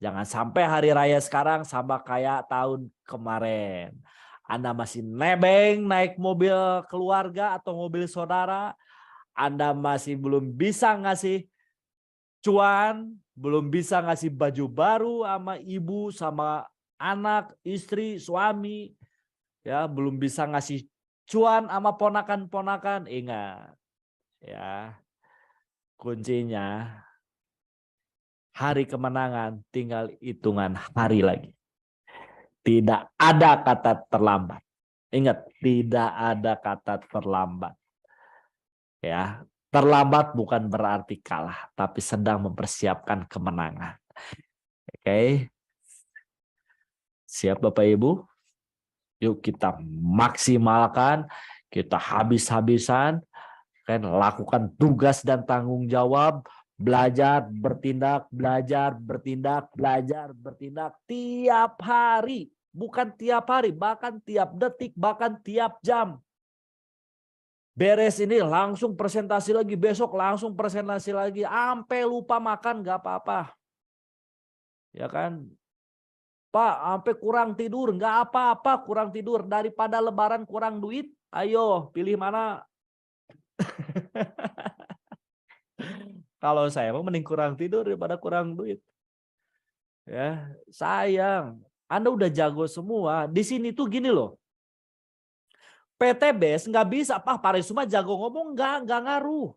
Jangan sampai hari raya sekarang sama kayak tahun kemarin. Anda masih nebeng naik mobil keluarga atau mobil saudara. Anda masih belum bisa ngasih cuan, belum bisa ngasih baju baru sama ibu, sama anak, istri, suami. Ya, belum bisa ngasih cuan sama ponakan-ponakan. Ingat, ya, kuncinya hari kemenangan tinggal hitungan hari lagi. Tidak ada kata terlambat. Ingat, tidak ada kata terlambat. Ya, terlambat bukan berarti kalah, tapi sedang mempersiapkan kemenangan. Oke. Siap Bapak Ibu? Yuk kita maksimalkan, kita habis-habisan, kan lakukan tugas dan tanggung jawab, belajar, bertindak, belajar, bertindak, belajar, bertindak tiap hari. Bukan tiap hari, bahkan tiap detik, bahkan tiap jam. Beres ini langsung presentasi lagi, besok langsung presentasi lagi, sampai lupa makan nggak apa-apa. Ya kan? Pak, sampai kurang tidur, nggak apa-apa kurang tidur. Daripada lebaran kurang duit, ayo pilih mana. Kalau saya mau mending kurang tidur daripada kurang duit. Ya, sayang. Anda udah jago semua. Di sini tuh gini loh. PTBS nggak bisa, Pak Parisuma jago ngomong nggak ngaruh.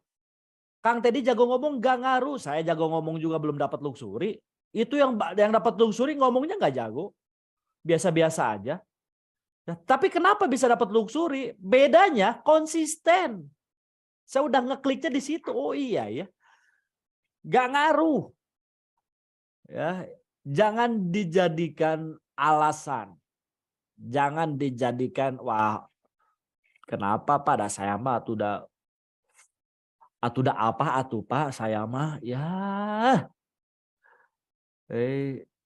Kang Teddy jago ngomong nggak ngaruh. Saya jago ngomong juga belum dapat luxury. Itu yang dapat luxury ngomongnya nggak jago. Biasa-biasa aja. Nah, tapi kenapa bisa dapat luxury? Bedanya konsisten. Saya udah ngekliknya di situ. Oh iya ya. Gak ngaruh. Ya, jangan dijadikan alasan. Jangan dijadikan wah kenapa pada saya mah udah apa atuh Pak saya mah ya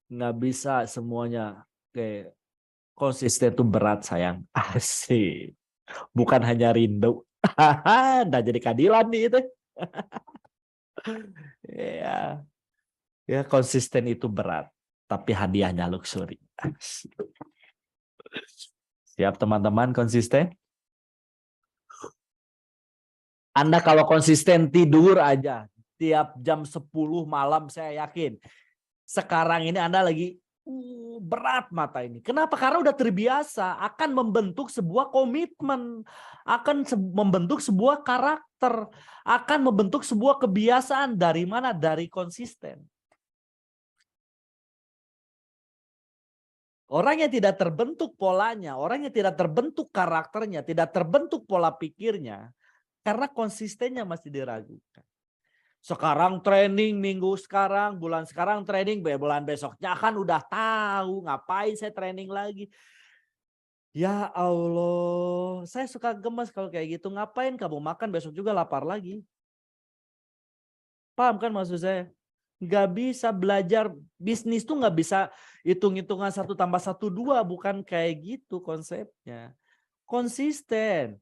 nggak bisa semuanya. Oke, konsisten itu berat sayang. Asik. Bukan hanya rindu. Udah jadi keadilan nih itu. Ya, ya konsisten itu berat, tapi hadiahnya luxury. Siap teman-teman konsisten? Anda kalau konsisten tidur aja tiap jam 10 malam saya yakin. Sekarang ini Anda lagi berat mata ini. Kenapa? Karena udah terbiasa akan membentuk sebuah komitmen, akan membentuk sebuah karakter, akan membentuk sebuah kebiasaan dari mana? Dari konsisten. Orang yang tidak terbentuk polanya, orang yang tidak terbentuk karakternya, tidak terbentuk pola pikirnya, karena konsistennya masih diragukan. Sekarang training minggu sekarang, bulan sekarang training, bulan besoknya kan udah tahu ngapain saya training lagi. Ya Allah, saya suka gemes kalau kayak gitu. Ngapain kamu makan besok juga lapar lagi? Paham kan maksud saya? Nggak bisa belajar bisnis tuh nggak bisa hitung-hitungan 1+1=2, bukan kayak gitu konsepnya. Konsisten,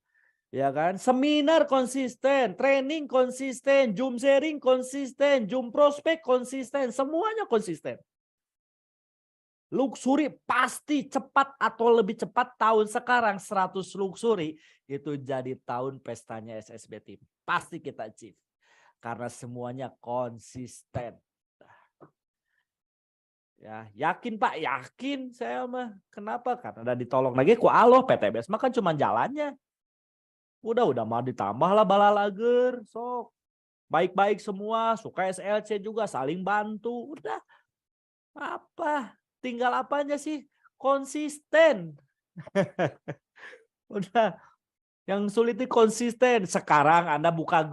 ya kan? Seminar konsisten, training konsisten, Zoom sharing konsisten, Zoom prospek konsisten, semuanya konsisten. Luxury pasti cepat atau lebih cepat tahun sekarang 100 luxury itu jadi tahun pestanya SSB Team. Pasti kita achieve. Karena semuanya konsisten. Ya, yakin Pak, yakin saya mah. Kenapa? Karena udah ditolong lagi ku aloh PTBS mah kan cuma jalannya. Udah mau ditambah lah balalager, sok. Baik-baik semua, suka SLC juga, saling bantu. Udah, apa? Tinggal apanya sih? Konsisten. Udah, yang sulit itu konsisten. Sekarang Anda buka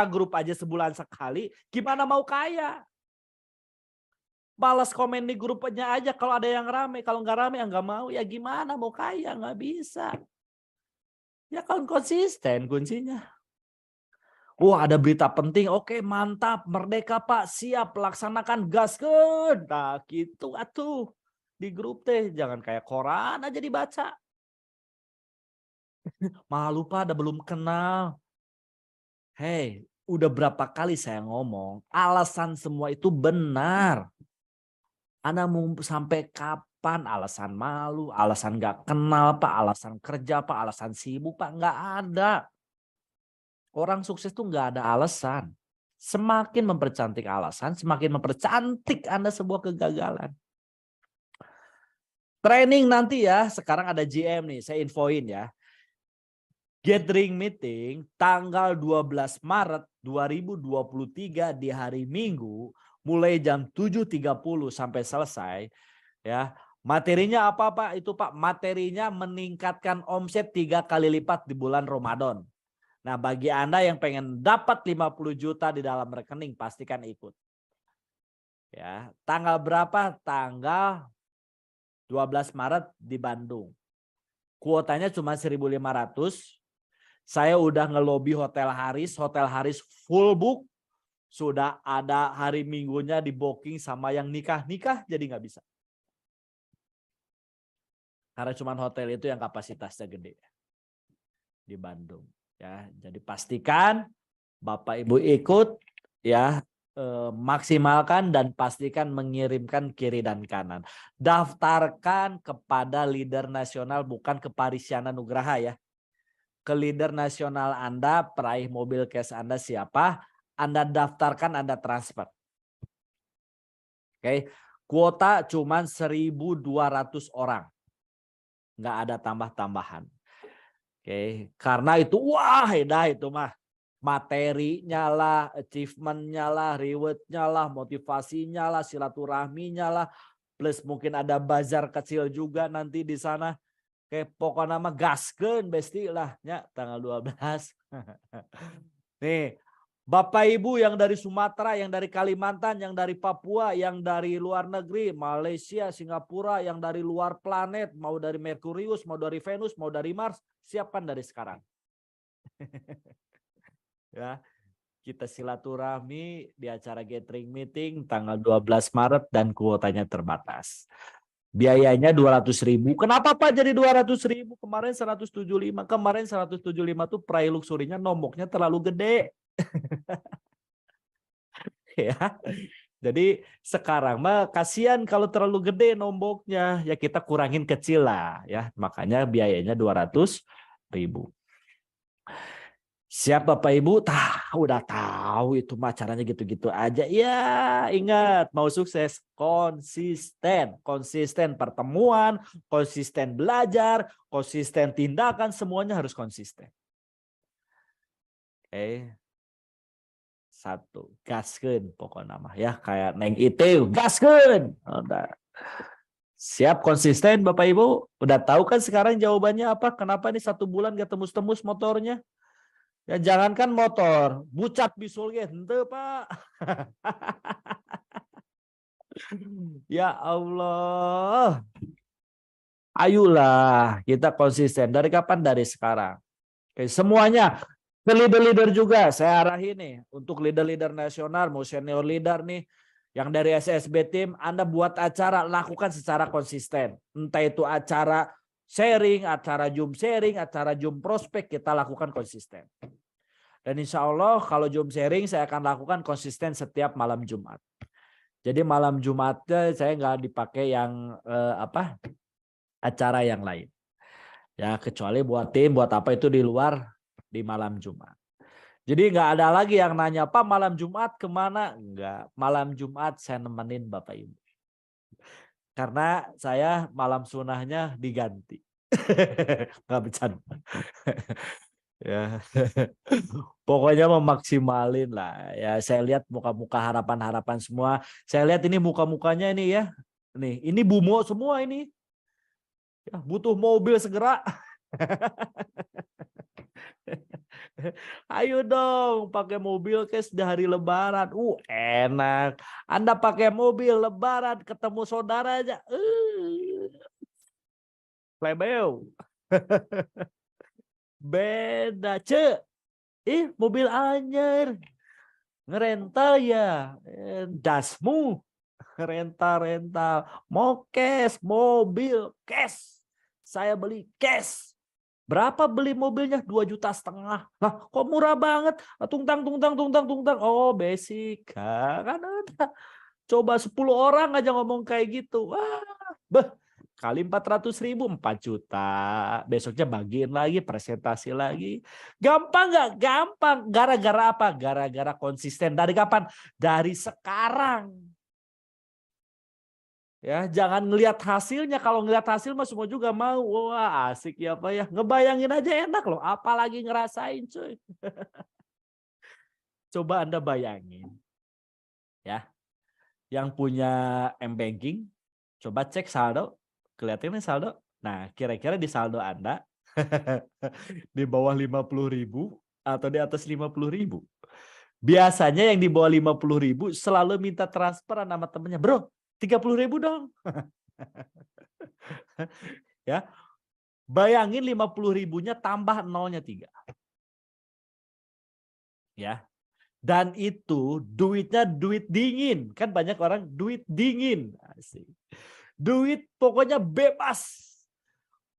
grup aja sebulan sekali, gimana mau kaya? Balas komen di grupnya aja kalau ada yang rame, kalau nggak rame ya nggak mau, ya gimana mau kaya, nggak bisa. Ya kan konsisten kuncinya. Wah ada berita penting, oke mantap, merdeka Pak, siap laksanakan gaskeun. Nah gitu atuh di grup teh, jangan kayak koran aja dibaca. Malu Pak, ada belum kenal. Hei, udah berapa kali saya ngomong, alasan semua itu benar. Anda mau sampai kapan alasan malu, alasan nggak kenal Pak, alasan kerja Pak, alasan sibuk Pak, nggak ada. Orang sukses tuh nggak ada alasan. Semakin mempercantik alasan, semakin mempercantik Anda sebuah kegagalan. Training nanti ya, sekarang ada GM nih, saya infoin ya. Gathering meeting tanggal 12 Maret 2023 di hari Minggu, mulai jam 7.30 sampai selesai. Ya, materinya apa Pak? Itu Pak, materinya meningkatkan omset 3 kali lipat di bulan Ramadan. Nah, bagi Anda yang pengen dapat 50 juta di dalam rekening, pastikan ikut. Ya, tanggal berapa? Tanggal 12 Maret di Bandung. Kuotanya cuma 1.500. Saya udah ngelobi Hotel Haris full book. Sudah ada hari Minggunya di booking sama yang nikah jadi nggak bisa. Karena cuma hotel itu yang kapasitasnya gede di Bandung. Ya, jadi pastikan Bapak Ibu ikut ya, maksimalkan dan pastikan mengirimkan kiri dan kanan. Daftarkan kepada leader nasional, bukan ke Parisiana Nugraha ya. Ke leader nasional Anda, peraih mobil cash Anda siapa, Anda daftarkan, Anda transfer. Oke, kuota cuma 1.200 orang. Nggak ada tambah-tambahan. Oke, karena itu wah dah itu mah. Materinya lah, achievement-nya lah, reward-nya lah, motivasinya lah, silaturahminya lah, plus mungkin ada bazar kecil juga nanti di sana. Kayak pokoknya nama gaskeun besti lah ya tanggal 12. Nih, Bapak Ibu yang dari Sumatera, yang dari Kalimantan, yang dari Papua, yang dari luar negeri, Malaysia, Singapura, yang dari luar planet, mau dari Merkurius, mau dari Venus, mau dari Mars, siapkan dari sekarang. Ya, kita silaturahmi di acara gathering meeting tanggal 12 Maret dan kuotanya terbatas. Biayanya 200.000. Kenapa Pak jadi 200.000? Kemarin 175. Kemarin 175 tuh price luxury-nya nomboknya terlalu gede. Ya. Jadi sekarang mah kasihan kalau terlalu gede nomboknya. Ya kita kurangin kecil lah ya. Makanya biayanya 200.000. Siap Bapak Ibu? Udah tahu itu mah caranya gitu-gitu aja. Ya, ingat mau sukses konsisten, konsisten pertemuan, konsisten belajar, konsisten tindakan, semuanya harus konsisten. Oke. Satu, gaskeun pokoknya mah ya kayak Neng Iteu, gaskeun. Udah. Siap konsisten Bapak Ibu? Udah tahu kan sekarang jawabannya apa? Kenapa nih 1 bulan gak tembus-tembus motornya? Ya jangankan motor, bucat bisul ge henteu Pak. Ya Allah. Ayolah kita konsisten. Dari kapan? Dari sekarang. Oke, semuanya ke leader-leader juga saya arahin nih untuk leader-leader nasional, mau senior leader nih. Yang dari SSB Team, Anda buat acara, lakukan secara konsisten. Entah itu acara sharing, acara Zoom sharing, acara Zoom prospek, kita lakukan konsisten. Dan insya Allah kalau Zoom sharing saya akan lakukan konsisten setiap malam Jumat. Jadi malam Jumatnya saya nggak dipakai yang acara yang lain. Ya kecuali buat tim, buat apa itu di luar di malam Jumat. Jadi nggak ada lagi yang nanya, Pak malam Jumat kemana? Enggak, malam Jumat saya nemenin Bapak Ibu. Karena saya malam sunahnya diganti. Nggak bercanda. Ya. Pokoknya memaksimalin lah. Ya saya lihat muka-muka harapan-harapan semua. Saya lihat ini muka-mukanya ini ya. Nih, ini bumo semua ini. Ya, butuh mobil segera. Ayo dong pakai mobil cash di hari Lebaran. Enak. Anda pakai mobil Lebaran ketemu saudara aja. Plebeu. Beda, Ce. Mobil anyar. Ngerental ya. Dasmu. Rental. Mau cash, mobil cash. Saya beli cash. Berapa beli mobilnya? 2,5 juta. Lah, kok murah banget? Tungtang. Oh, basic. Kan ada. Coba 10 orang aja ngomong kayak gitu. Wah, kali 400.000, 4 juta. Besoknya bagiin lagi, presentasi lagi. Gampang nggak? Gampang. Gara-gara apa? Gara-gara konsisten. Dari kapan? Dari sekarang. Ya, jangan ngelihat hasilnya. Kalau ngelihat hasil mah semua juga mau. Wah, asik ya Pak ya. Ngebayangin aja enak loh, apalagi ngerasain cuy. Coba Anda bayangin. Ya, yang punya M-Banking, coba cek saldo. Kelihatannya saldo. Nah, kira-kira di saldo Anda di bawah 50.000 atau di atas 50.000. Biasanya yang di bawah 50.000 selalu minta transfer sama temennya. Bro, 30.000 dong. Ya, bayangin 50.000-nya tambah nolnya 3. Ya. Dan itu duitnya duit dingin. Kan banyak orang duit dingin. Asik. Duit pokoknya bebas.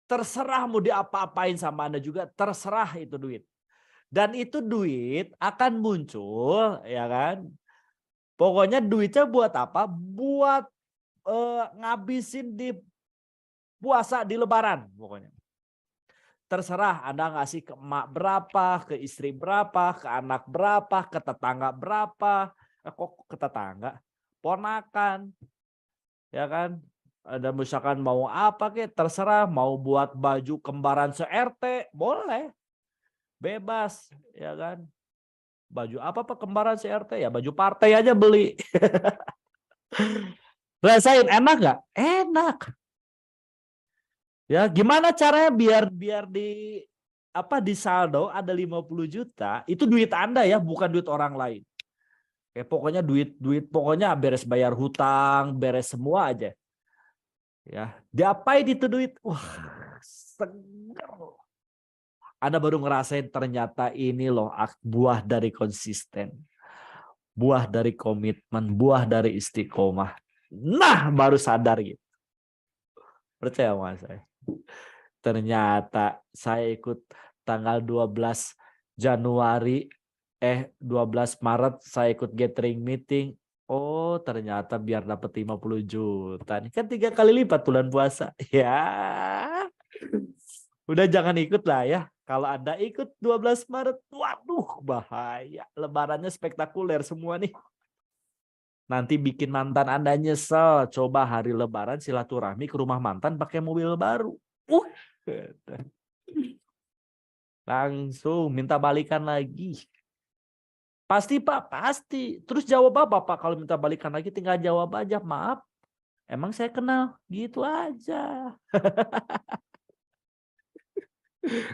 Terserah mau diapa-apain sama Anda juga, terserah itu duit. Dan itu duit akan muncul, ya kan? Pokoknya duitnya buat apa? Buat ngabisin di puasa di Lebaran pokoknya. Terserah Anda ngasih ke emak berapa, ke istri berapa, ke anak berapa, ke tetangga berapa. Kok ke tetangga? Ponakan. Ya kan? Ada misalkan mau apa kek, terserah. Mau buat baju kembaran se-RT, boleh. Bebas, ya kan? Baju apa Pak kembaran se-RT? Ya baju partai aja beli. Rasain enak nggak? Enak. Ya, gimana caranya biar di saldo ada 50 juta, itu duit Anda ya, bukan duit orang lain. Pokoknya duit pokoknya beres bayar hutang, beres semua aja. Ya, diapain itu duit? Wah, seger. Anda baru ngerasain ternyata ini loh buah dari konsisten. Buah dari komitmen, buah dari istiqomah. Nah, baru sadar gitu. Percaya sama saya. Ternyata saya ikut tanggal 12 Januari 12 Maret saya ikut gathering meeting. Oh, ternyata biar dapat 50 juta. Ini kan 3 kali lipat bulan puasa. Ya. Udah jangan ikut lah ya. Kalau Anda ikut 12 Maret, waduh bahaya. Lebarannya spektakuler semua nih. Nanti bikin mantan Anda nyesel. Coba hari Lebaran silaturahmi ke rumah mantan pakai mobil baru. Langsung minta balikan lagi. Pasti Pak, pasti. Terus jawab apa Pak kalau minta balikan lagi? Tinggal jawab aja, maaf. Emang saya kenal? Gitu aja.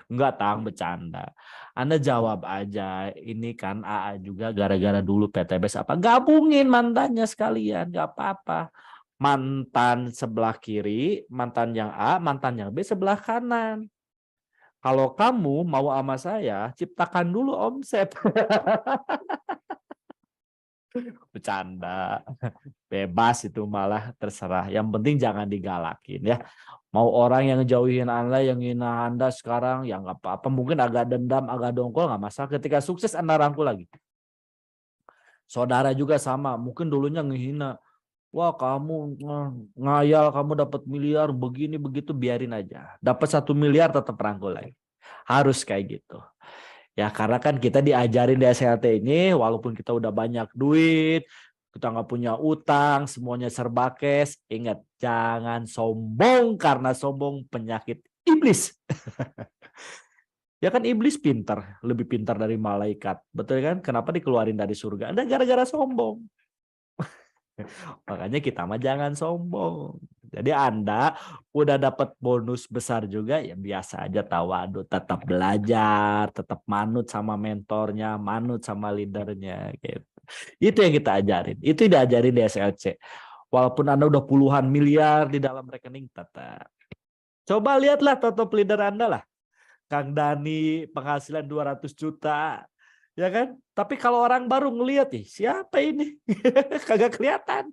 Enggak, Tang, bercanda. Anda jawab aja. Ini kan AA juga gara-gara dulu PTBS apa. Gabungin mantannya sekalian, nggak apa-apa. Mantan sebelah kiri, mantan yang A, mantan yang B sebelah kanan. Kalau kamu mau sama saya, ciptakan dulu omset. Bercanda. Bebas itu malah terserah. Yang penting jangan digalakin ya. Mau orang yang jauhin Anda, yang hina Anda sekarang, ya nggak apa-apa. Mungkin agak dendam, agak dongkol, nggak masalah. Ketika sukses Anda rangkul lagi. Saudara juga sama. Mungkin dulunya ngehina. Wah kamu ngayal, kamu dapat miliar, begini, begitu, biarin aja. Dapat 1 miliar tetap rangkul lagi. Harus kayak gitu. Ya karena kan kita diajarin di SLT ini, walaupun kita udah banyak duit, kita nggak punya utang, semuanya serba cash. Ingat, jangan sombong karena sombong penyakit iblis. Ya kan iblis pintar, lebih pintar dari malaikat. Betul kan? Kenapa dikeluarin dari surga? Anda gara-gara sombong. Makanya kita mah jangan sombong. Jadi Anda udah dapat bonus besar juga, ya biasa aja tawadu, tetap belajar, tetap manut sama mentornya, manut sama leadernya gitu. Itu yang kita ajarin. Itu diajarin di SLC. Walaupun Anda udah puluhan miliar di dalam rekening, tetap. Coba lihatlah top leader Anda lah. Kang Dani penghasilan 200 juta. Ya kan? Tapi kalau orang baru ngelihat nih, siapa ini? Kagak kelihatan.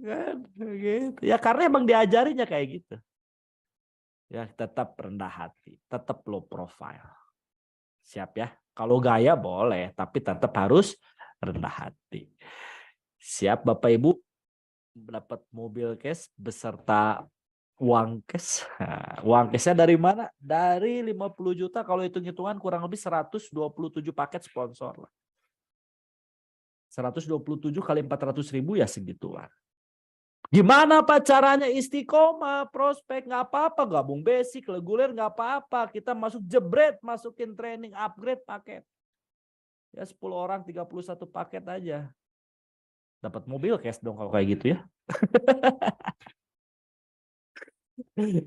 Kan gitu. Ya karena emang diajarinya kayak gitu. Ya tetap rendah hati, tetap low profile. Siap ya? Kalau gaya boleh, tapi tetap harus rendah hati. Siap Bapak Ibu? Dapat mobil cash beserta uang cash. Nah, uang cashnya dari mana? Dari 50 juta, kalau hitung-hitungan kurang lebih 127 paket sponsor lah. 127 kali 400.000 ya segituan. Gimana Pak caranya istiqomah, prospek, nggak apa-apa, gabung basic, reguler nggak apa-apa. Kita masuk jebret, masukin training, upgrade paket. Ya 10 orang 31 paket aja. Dapat mobil cash dong kalau kayak gitu ya.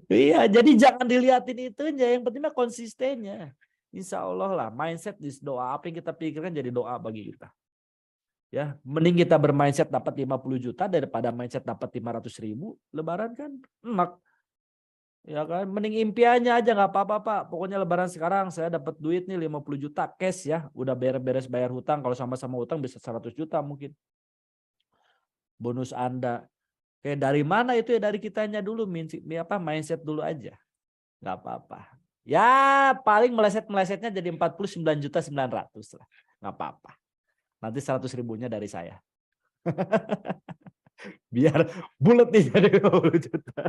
Iya, jadi jangan dilihatin itunya, yang penting mah konsistennya. Insya Allah lah, mindset di doa, apa yang kita pikirkan jadi doa bagi kita. Ya, mending kita bermindset dapat 50 juta daripada mindset dapat 500.000. Lebaran kan enak. Ya kan, mending impiannya aja nggak apa-apa Pak. Pokoknya Lebaran sekarang saya dapat duit nih 50 juta cash ya. Udah beres-beres bayar hutang. Kalau sama-sama hutang bisa 100 juta mungkin. Bonus Anda. Kayak dari mana itu ya, dari kitanya dulu, mindset dulu aja. Nggak apa-apa. Ya paling meleset-melesetnya jadi 49.900.000 lah. Nggak apa-apa. Nanti 100.000-nya dari saya. Biar bulat nih jadi 50 juta.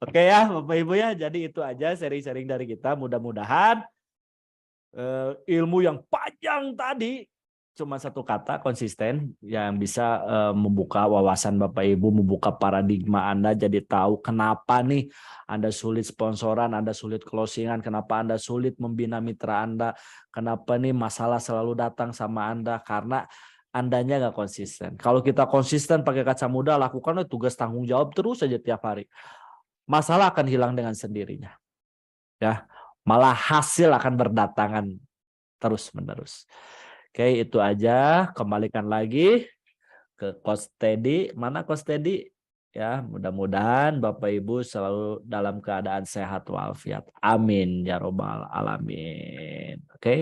Oke ya Bapak Ibu ya. Jadi itu aja sharing-sharing dari kita. Mudah-mudahan ilmu yang panjang tadi cuma satu kata, konsisten, yang bisa membuka wawasan Bapak Ibu, membuka paradigma Anda, jadi tahu kenapa nih Anda sulit sponsoran, Anda sulit closingan, kenapa Anda sulit membina mitra Anda, kenapa nih masalah selalu datang sama Anda, karena Andanya nggak konsisten. Kalau kita konsisten pakai kaca muda, lakukan tugas tanggung jawab terus saja tiap hari, masalah akan hilang dengan sendirinya. Ya, malah hasil akan berdatangan terus-menerus. Oke, itu aja. Kembalikan lagi ke Coach Teddy. Mana Coach Teddy? Ya, mudah-mudahan Bapak Ibu selalu dalam keadaan sehat walafiat. Amin ya robbal alamin. Oke.